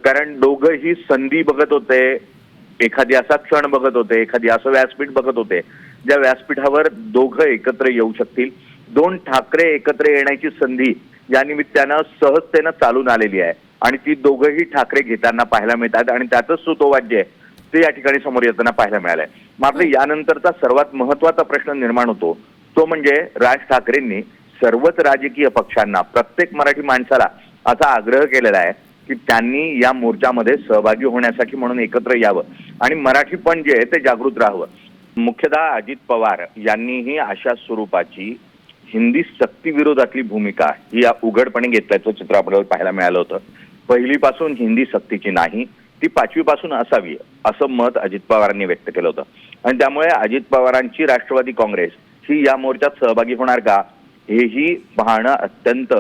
कारण दोघंही संधी बघत होते, एखादी असा क्षण बघत होते, एखादी असं व्यासपीठ बघत होते ज्या व्यासपीठावर दोघं एकत्र येऊ शकतील। दोन ठाकरे एकत्र येण्याची संधी या निमित्तानं सहजतेनं चालून आलेली आहे आणि ती दोघंही ठाकरे घेताना पाहायला मिळतात, आणि त्याचंच सुतोवाद्य आहे ते या ठिकाणी समोर येताना पाहायला मिळालंय। मात्र यानंतरचा सर्वात महत्वाचा प्रश्न निर्माण होतो तो म्हणजे राज ठाकरेंनी सर्वच राजकीय पक्षांना, प्रत्येक मराठी माणसाला असा आग्रह केलेला आहे की त्यांनी या मोर्चामध्ये सहभागी होण्यासाठी म्हणून एकत्र यावं आणि मराठीपण जे आहे ते जागृत राहावं। मुख्यतः अजित पवार यांनीही अशा स्वरूपाची हिंदी सक्ती विरोधातली भूमिका ही उघडपणे घेतल्याचं चित्र आपल्याला पाहायला मिळालं होतं। पहिलीपासून हिंदी सक्तीची नाही, ती 5वी पासून असावी असं मत अजित पवारांनी व्यक्त केलं होतं, आणि त्यामुळे अजित पवारांची राष्ट्रवादी काँग्रेस ही या मोर्चात सहभागी होणार का हेही पाहणं अत्यंत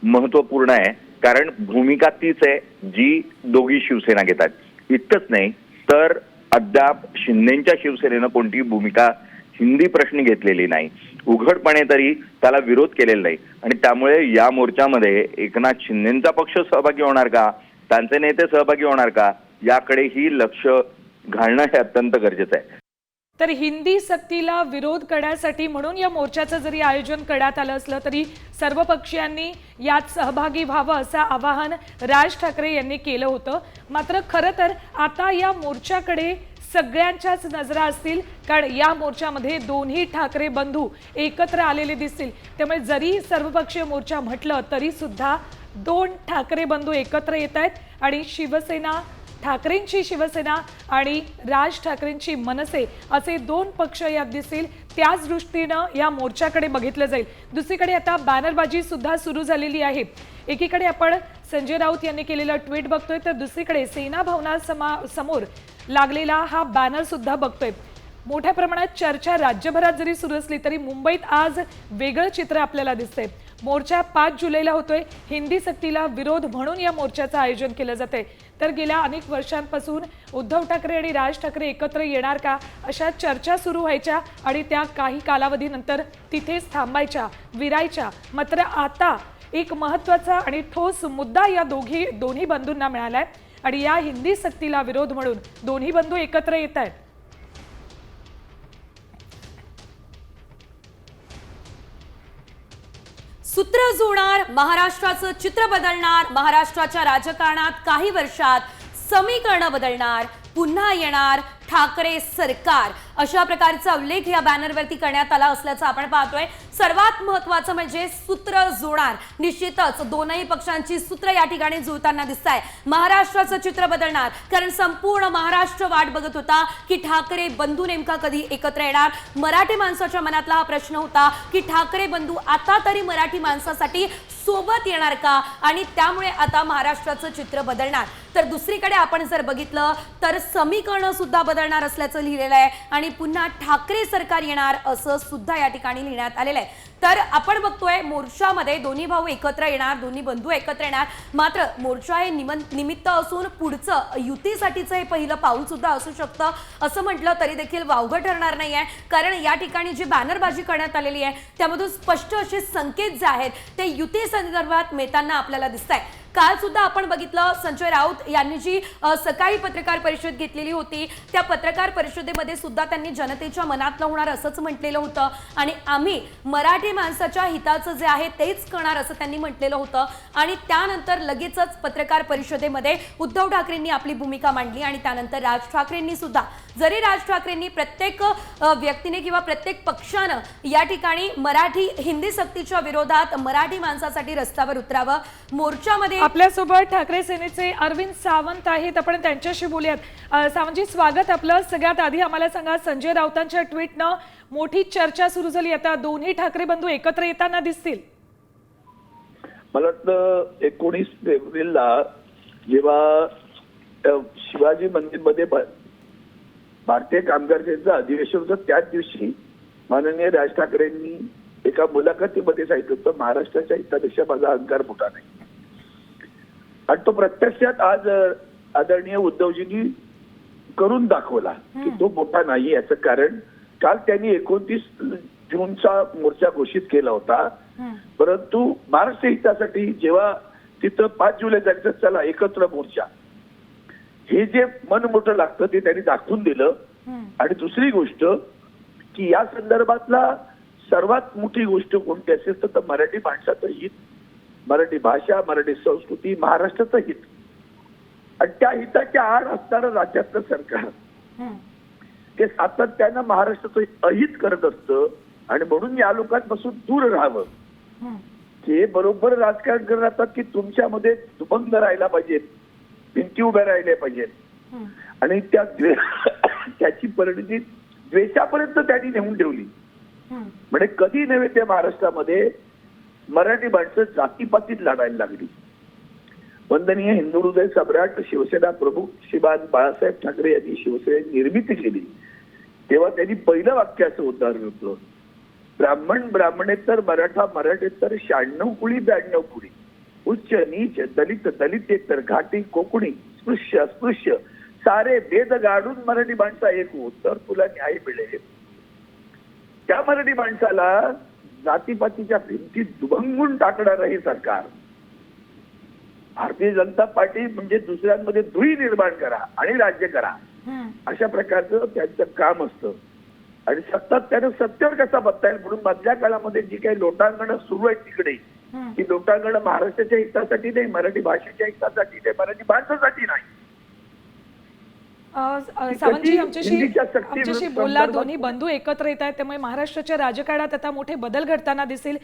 महत्वपूर्ण आहे, कारण भूमिका तीच आहे जी दोघी शिवसेना घेतात। इतकंच नाही तर अद्याप शिंदेच्या शिवसेनेनं कोणतीही भूमिका हिंदी प्रश्नी घेतलेली नाही, उघडपणे तरी त्याला विरोध केलेला नाही, आणि त्यामुळे या मोर्चामध्ये एकनाथ शिंदेचा पक्ष सहभागी होणार का, त्यांचे नेते सहभागी होणार का, याकडेही लक्ष घालणं हे अत्यंत गरजेचं आहे। तर हिंदी सक्तीला विरोध करण्यासाठी म्हणून या मोर्चाचं जरी आयोजन करण्यात आलं असलं तरी सर्व पक्षीयांनी यात सहभागी व्हावं असं आवाहन राज ठाकरे यांनी केलं होतं। मात्र खरं तर आता या मोर्चाकडे सगळ्यांच्याच नजरा असतील, कारण या मोर्चामध्ये दोन्ही ठाकरे बंधू एकत्र आलेले दिसतील, त्यामुळे जरी सर्वपक्षीय मोर्चा म्हटलं तरी सुद्धा दोन ठाकरे बंधू एकत्र येत आहेत आणि शिवसेना, ठाकरेंची शिवसेना आणि राज ठाकरेंची मनसे असे दोन पक्ष यात दिसतील। त्याच दृष्टीनं या मोर्चाकडे बघितलं जाईल। दुसरीकडे आता बॅनरबाजी सुद्धा सुरू झालेली आहे। एकीकडे आपण संजय राऊत यांनी केलेलं ट्विट बघतोय, तर दुसरीकडे सेना भवनासमोर लागलेला हा बॅनर सुद्धा बघतोय। मोठ्या प्रमाणात चर्चा राज्यभरात जरी सुरू असली तरी मुंबईत आज वेगळं चित्र आपल्याला दिसतंय। मोर्चा 5 जुलैला होतोय, हिंदी सक्तीला विरोध म्हणून या मोर्चाचं आयोजन केलं जातंय। तर गेल्या अनेक वर्षांपासून उद्धव ठाकरे आणि राज ठाकरे एकत्र येणार का अशा चर्चा सुरू व्हायच्या आणि त्या काही कालावधीनंतर तिथेच थांबायच्या, विरायच्या। मात्र आता एक महत्त्वाचा आणि ठोस मुद्दा या दोन्ही बंधूंना मिळालाय आणि या हिंदी सक्तीला विरोध म्हणून दोन्ही बंधू एकत्र येत आहेत। सूत्र जुळणार, महाराष्ट्राचं चित्र बदलणार, महाराष्ट्राच्या राजकारणात काही वर्षात समीकरण बदलणार, पुन्हा येणार ठाकरे सरकार अशा प्रकारचा उल्लेख या बॅनरवरती करण्यात आला असल्याचं आपण पाहतोय. सर्वात महत्त्वाचं म्हणजे सूत्र जुळणार. निश्चितच दोनही पक्षांची सूत्र या ठिकाणी जुळताना दिसत आहे. महाराष्ट्राचं चित्र बदलणार, कारण संपूर्ण महाराष्ट्र वाट बघत होता की ठाकरे बंधू नेमका कधी एकत्र येणार. मराठी माणसाच्या मनातला हा प्रश्न होता की ठाकरे बंधू आता तरी मराठी माणसासाठी सोबत येणार का, आणि त्यामुळे आता महाराष्ट्राचं चित्र बदलणार. तर दुसरीकडे आपण जर बघितलं तर समीकरण सुद्धा बदलणार असल्याचं लिहिलेलं आहे आणि पुन्हा ठाकरे सरकार येणार असं सुद्धा या ठिकाणी लिहिण्यात आलेलं आहे. तर आपण बघतोय मोर्चामध्ये दोन्ही भाऊ एकत्र येणार, दोन्ही बंधू एकत्र येणार. मात्र मोर्चा हे निमित्त असून पुढचं युतीसाठीचं हे पहिलं पाऊल सुद्धा असू शकतं असं म्हटलं तरी देखील वावगं ठरणार नाही आहे. कारण या ठिकाणी जी बॅनरबाजी करण्यात आलेली आहे त्यामधून स्पष्ट असे संकेत जे आहेत ते युती संदर्भात मिळताना आपल्याला दिसत आहे. काल सुद्धा आपण बघितलं संजय राऊत यांनी जी सकाळी पत्रकार परिषद घेतलेली होती त्या पत्रकार परिषदेमध्ये सुद्धा त्यांनी जनतेच्या मनातलं होणार असंच म्हटलेलं होतं आणि आम्ही मराठी माणसाच्या हिताचं जे आहे तेच करणार असं त्यांनी म्हटलेलं होतं. आणि त्यानंतर लगेचच पत्रकार परिषदेमध्ये उद्धव ठाकरेंनी आपली भूमिका मांडली आणि त्यानंतर राज ठाकरेंनी सुद्धा, जरी राज ठाकरेंनी प्रत्येक व्यक्तीने किंवा प्रत्येक पक्षानं या ठिकाणी मराठी हिंदी सक्तीच्या विरोधात मराठी माणसासाठी रस्त्यावर उतरावं, मोर्चामध्ये आपल्यासोबत ठाकरे सेनेचे अरविंद सावंत आहेत, आपण त्यांच्याशी बोलूयात. सावंतजी, स्वागत आपलं. सगळ्यात आधी आम्हाला सांगा, संजय राऊतांच्या ट्विटनं मोठी चर्चा सुरू झाली. आता दोन्ही ठाकरे बंधू एकत्र येताना दिसतील. मला वाटतं 19 एप्रिलला जेव्हा शिवाजी मंदिरमध्ये भारतीय कामगार सेनेचं अधिवेशन होतं त्याच दिवशी माननीय राज ठाकरेंनी एका मुलाखतीमध्ये सांगितलं होतं, महाराष्ट्राच्या हितापेक्षा माझा अहंकार मोठा नाही. आणि तो प्रत्यक्षात आज आदरणीय उद्धवजींनी करून दाखवला की तो मोठा नाही. याचं कारण काल त्यांनी 29 जूनचा मोर्चा घोषित केला होता, परंतु महाराष्ट्र हितासाठी जेव्हा तिथं 5 जुलै जायचं चला एकत्र मोर्चा, हे जे मन मोठं लागतं ते त्यांनी दाखवून दिलं. आणि दुसरी गोष्ट की या संदर्भातला सर्वात मोठी गोष्ट कोणती असेल तर मराठी माणसाचं हित, मराठी भाषा, मराठी संस्कृती, महाराष्ट्राचं हित. आणि त्या हिताच्या आड असणारं राज्यातलं सरकार ते सातत्यानं महाराष्ट्राचं अहित करत असतं आणि म्हणून या लोकांपासून दूर राहावं. ते बरोबर राजकारण करत राहतात की तुमच्यामध्ये दुभंग राहायला पाहिजेत, भिंती उभ्या राहिल्या पाहिजेत आणि त्याची परिणती द्वेषापर्यंत त्यांनी नेऊन ठेवली. म्हणजे कधी नव्हे ते महाराष्ट्रामध्ये मराठी माणसं जातीपातीत लढायला लागली. वंदनीय हिंदू हृदय सम्राट शिवसेना प्रमुख श्रीमान बाळासाहेब ठाकरे यांनी शिवसेनेची निर्मिती केली तेव्हा त्यांनी पहिलं वाक्य असं उदाहरण होतं, ब्राह्मण ब्राह्मणेतर मराठा मराठेतर 96 कुळी 92 कुळी, उच्च नीच दलित दलितेतर घाटी कोकणी स्पृश्य अस्पृश्य सारे भेद गाडून मराठी माणसा एक हो तर तुला न्याय मिळेल. त्या मराठी माणसाला जातीपातीच्या भिंतीत दुभंगून टाकणारं हे सरकार, भारतीय जनता पार्टी म्हणजे दुसऱ्यांमध्ये धुळी निर्माण करा आणि राज्य करा अशा प्रकारचं त्यांचं काम असतं. आणि सातत्यानं सत्तेवर कसा बघता येईल म्हणून मधल्या काळामध्ये जी काही लोटांगणं सुरू आहेत तिकडे, ती लोटांगणं महाराष्ट्राच्या हितासाठी नाही, मराठी भाषेच्या हितासाठी नाही, मराठी माणसासाठी नाही. सावंतजी, आमच्याशी बोलला. दोन्ही बंधू एकत्र येत आहेत त्यामुळे महाराष्ट्राच्या राजकारणात आता मोठे बदल घडताना दिसतील.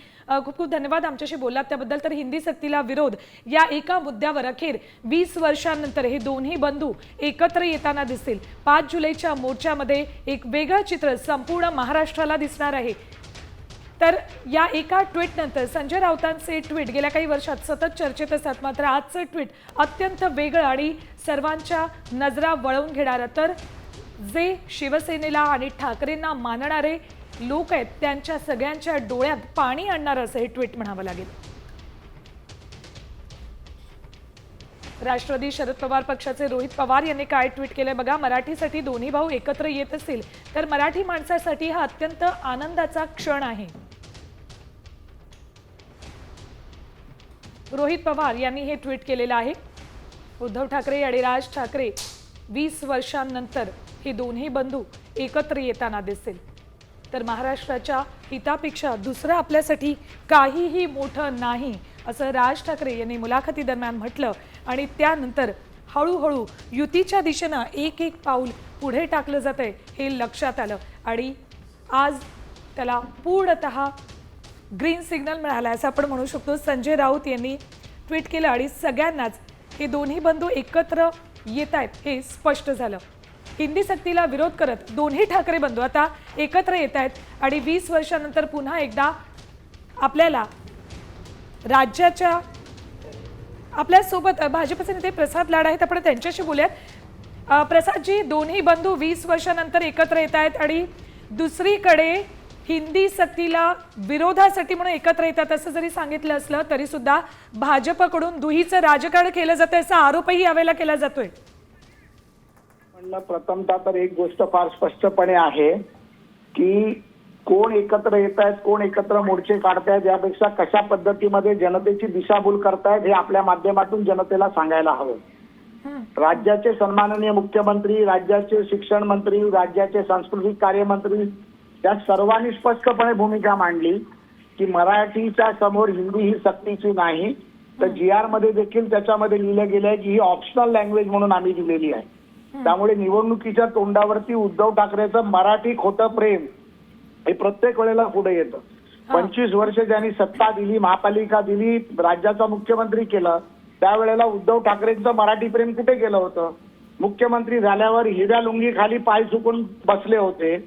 खूप खूप धन्यवाद आमच्याशी बोललात त्याबद्दल. तर हिंदी सक्तीला विरोध या एका मुद्द्यावर अखेर 20 वर्षांनंतर हे दोन्ही बंधू एकत्र येताना दिसतील. 5 जुलैच्या मोर्चामध्ये एक वेगळं चित्र संपूर्ण महाराष्ट्राला दिसणार आहे. तर या एका ट्विटनंतर संजय राऊतांचे ट्विट गेल्या काही वर्षात सतत चर्चेत असतात, मात्र आजचं ट्विट अत्यंत वेगळं आणि सर्वांच्या नजरा वळवून घेणारं. तर जे शिवसेनेला आणि ठाकरेंना मानणारे लोक आहेत त्यांच्या सगळ्यांच्या डोळ्यात पाणी आणणारं असं हे ट्विट म्हणावं लागेल. राष्ट्रवादी शरद पवार पक्षाचे रोहित पवार यांनी काय ट्विट केलंय बघा. मराठीसाठी दोन्ही भाऊ एकत्र येत असतील तर मराठी माणसासाठी हा अत्यंत आनंदाचा क्षण आहे. रोहित पवार यांनी हे ट्विट केलेलं आहे. उद्धव ठाकरे आणि राज ठाकरे 20 वर्षांनंतर हे दोन्ही बंधू एकत्र येताना दिसतील. तर महाराष्ट्राच्या हितापेक्षा दुसरं आपल्यासाठी काहीही मोठं नाही असं राज ठाकरे यांनी मुलाखती दरम्यान म्हटलं आणि त्यानंतर हळूहळू युतीच्या दिशेनं एक एक पाऊल पुढे टाकलं जातंय हे लक्षात आलं आणि आज त्याला पूर्णतः ग्रीन सिग्नल मिळाला असं आपण म्हणू शकतो. संजय राऊत यांनी ट्विट केलं आणि सगळ्यांनाच हे दोन्ही बंधू एकत्र येत आहेत हे स्पष्ट झालं. हिंदी सक्तीला विरोध करत दोन्ही ठाकरे बंधू आता एकत्र येत आहेत आणि 20 वर्षानंतर पुन्हा एकदा आपल्याला राज्याच्या आपल्यासोबत भाजपचे नेते प्रसाद लाड आहेत. आपण त्यांच्याशी बोलूयात. प्रसादजी, दोन्ही बंधू 20 वर्षानंतर एकत्र येत आहेत आणि दुसरीकडे हिंदी सक्तीला विरोधासाठी म्हणून एकत्र येतात असं जरी सांगितलं असलं तरी सुद्धा भाजपकडून दुहीचं राजकारण केलं जातं असा आरोपही यावेळेला केला जातोय. म्हणलं प्रथमतः तर एक गोष्ट फार स्पष्टपणे आहे की कोण एकत्र येत आहेत, कोण एकत्र मोर्चे काढतायत, यापेक्षा कशा पद्धतीमध्ये जनतेची दिशाभूल करतायत हे आपल्या माध्यमातून जनतेला सांगायला हवं. राज्याचे सन्माननीय मुख्यमंत्री, राज्याचे शिक्षण मंत्री, राज्याचे सांस्कृतिक कार्यमंत्री या सर्वांनी स्पष्टपणे भूमिका मांडली की मराठीच्या समोर हिंदी ही सक्तीची नाही. तर GR मध्ये देखील त्याच्यामध्ये लिहिलं गेलंय की ही ऑप्शनल लँग्वेज म्हणून आम्ही दिलेली आहे. त्यामुळे निवडणुकीच्या तोंडावरती उद्धव ठाकरेचं मराठी खोटं प्रेम हे प्रत्येक वेळेला पुढे येतं. 25 वर्ष ज्यांनी सत्ता दिली, महापालिका दिली, राज्याचा मुख्यमंत्री केलं, त्यावेळेला उद्धव ठाकरेंचं मराठी प्रेम कुठे गेलं होतं? मुख्यमंत्री झाल्यावर हिरव्या लुंगी खाली पाय चुकून बसले होते.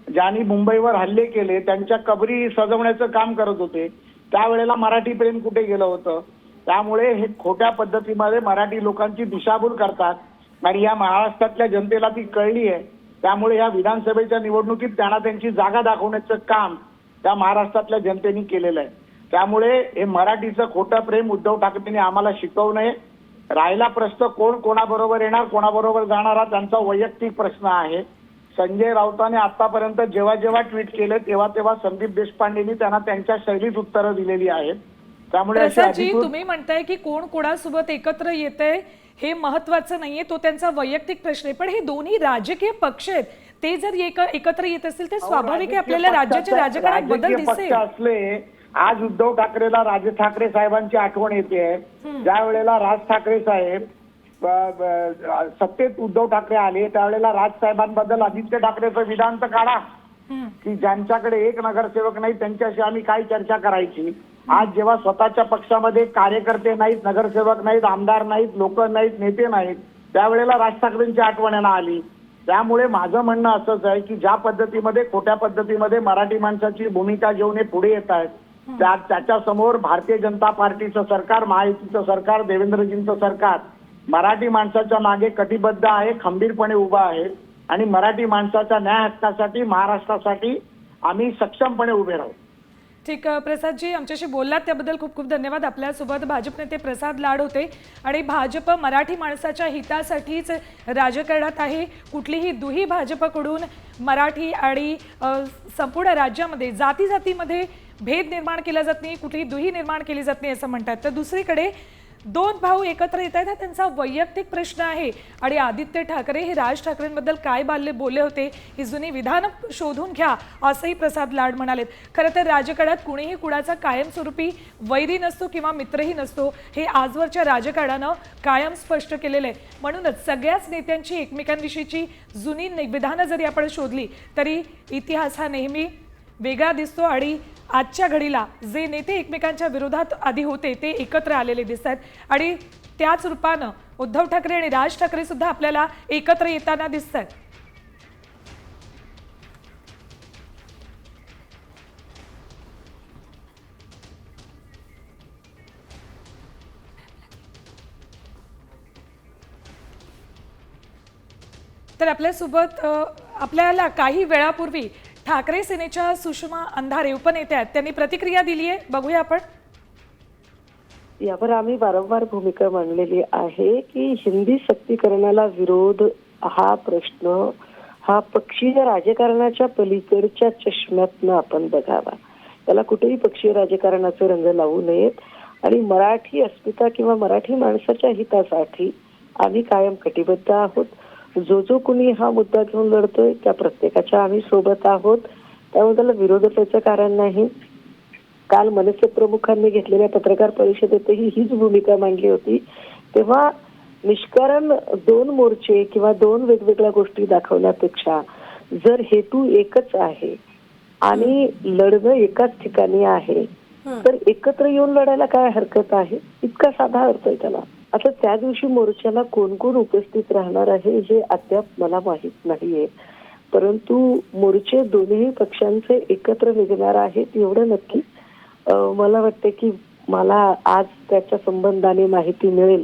ज्यांनी मुंबईवर हल्ले केले त्यांच्या कबरी सजवण्याचं काम करत होते, त्यावेळेला मराठी प्रेम कुठे गेलं होतं? त्यामुळे हे खोट्या पद्धतीमध्ये मराठी लोकांची दिशाभूल करतात आणि या महाराष्ट्रातल्या जनतेला ती कळली आहे. त्यामुळे या विधानसभेच्या निवडणुकीत त्यांना त्यांची जागा दाखवण्याचं काम त्या महाराष्ट्रातल्या जनतेने केलेलं आहे. त्यामुळे हे मराठीचं खोटं प्रेम उद्धव ठाकरेंनी आम्हाला शिकवू नये. राहिला प्रश्न कोण कोणाबरोबर येणार, कोणाबरोबर जाणार हा त्यांचा वैयक्तिक प्रश्न आहे. संजय राऊतांनी आतापर्यंत जेव्हा जेव्हा ट्विट केले तेव्हा तेव्हा संदीप देशपांडेंनी त्यांना त्यांच्या शैलीत उत्तरं दिलेली आहेत. त्यामुळे प्रसादजी, तुम्ही म्हणताय की कोण कोणासोबत एकत्र येतंय हे महत्वाचं नाहीये, तो त्यांचा वैयक्तिक प्रश्न आहे. पण हे दोन्ही राजकीय पक्ष आहेत, ते जर एकत्र येत असतील तर स्वाभाविक आहे आपल्याला राज्याच्या राजकारणात बदल दिसेल. असले आज उद्धव ठाकरेला राज ठाकरे साहेबांची आठवण येते. ज्या वेळेला राज ठाकरे साहेब सत्तेत उद्धव ठाकरे आले त्यावेळेला राज साहेबांबद्दल आदित्य ठाकरेचं विधान तर काढा की ज्यांच्याकडे एक नगरसेवक नाही त्यांच्याशी आम्ही काय चर्चा करायची. आज जेव्हा स्वतःच्या पक्षामध्ये कार्यकर्ते नाहीत, नगरसेवक नाहीत, आमदार नाहीत, लोक नाहीत, नेते नाहीत, त्यावेळेला राज ठाकरेंची आठवण यांना आली. त्यामुळे माझं म्हणणं असंच आहे की ज्या पद्धतीमध्ये खोट्या पद्धतीमध्ये मराठी माणसाची भूमिका घेऊन हे पुढे येत आहेत त्याच्यासमोर भारतीय जनता पार्टीचं सरकार, महायुतीचं सरकार, देवेंद्रजींचं सरकार मराठी माणसाच्या मागे कटिबद्ध आहे, खंबीरपणे उभा आहे आणि मराठी माणसाच्या न्याय हक्कासाठी, महाराष्ट्रासाठी आम्ही सक्षमपणे उभे राहू. ठीक, प्रसादजी आमच्याशी बोललात त्याबद्दल खूप खूप धन्यवाद. आपल्यासोबत भाजप नेते प्रसाद लाड होते आणि भाजप मराठी माणसाच्या हितासाठीच राजकारणात आहे. कुठलीही दुही भाजपकडून मराठी आणि संपूर्ण राज्यामध्ये जातीमध्ये भेद निर्माण केला जात नाही, कुठलीही दुही निर्माण केली जात नाही असं म्हणतात. तर दुसरीकडे दोन भाऊ एकत्र येत आहेत हा त्यांचा वैयक्तिक प्रश्न आहे आणि आदित्य ठाकरे हे राज ठाकरेंबद्दल काय बोलले होते ही जुनी विधानं शोधून घ्या असंही प्रसाद लाड म्हणालेत. खरं तर राजकारणात कुणीही कुणाचा कायमस्वरूपी वैरी नसतो किंवा मित्रही नसतो हे आजवरच्या राजकारणानं कायम स्पष्ट केलेलं आहे. म्हणूनच सगळ्याच नेत्यांची एकमेकांविषयीची जुनी विधानं जरी आपण शोधली तरी इतिहास हा नेहमी वेगळा दिसतो आणि आजच्या घडीला जे नेते एकमेकांच्या विरोधात आधी होते ते एकत्र आलेले दिसत आहेत आणि त्याच रूपानं उद्धव ठाकरे आणि राज ठाकरे सुद्धा आपल्याला एकत्र येताना दिसत आहेत. तर आपल्यासोबत आपल्याला काही वेळापूर्वी ठाकरे सेनेच्या सुषमा अंधारे उपनेत्या आहेत, त्यांनी प्रतिक्रिया दिली आहे, बघूया आपण. यावर आम्ही वारंवार भूमिका मांडलेली आहे की हिंदी सक्तीकरणाला विरोध हा प्रश्न हा पक्षीय राजकारणाच्या पलीकडच्या चष्म्यातनं आपण बघावा. त्याला कुठेही पक्षीय राजकारणाचे रंग लावू नयेत आणि मराठी अस्मिता किंवा मराठी माणसाच्या हितासाठी आम्ही कायम कटिबद्ध आहोत. जो कुणी हा मुद्दा घेऊन लढतोय त्या प्रत्येकाच्या आम्ही सोबत आहोत. त्यामुळे त्याला विरोधाचं कारण नाही. काल मनसे प्रमुखांनी घेतलेल्या पत्रकार परिषदेतही हीच भूमिका मांडली होती. तेव्हा निष्कारण दोन मोर्चे किंवा दोन वेगवेगळ्या गोष्टी दाखवण्यापेक्षा जर हेतू एकच आहे आणि लढणं एकाच ठिकाणी आहे तर एकत्र येऊन लढायला काय हरकत आहे, इतका साधा अर्थ आहे त्याला. आता त्या दिवशी मोर्चाला कोण कोण उपस्थित राहणार आहे हे अद्याप मला माहित नाहीये, परंतु मोर्चे दोन्ही पक्षांचे एकत्र निघणार आहेत एवढं नक्की मला वाटतं की मला आज त्याच्या संबंधाने माहिती मिळेल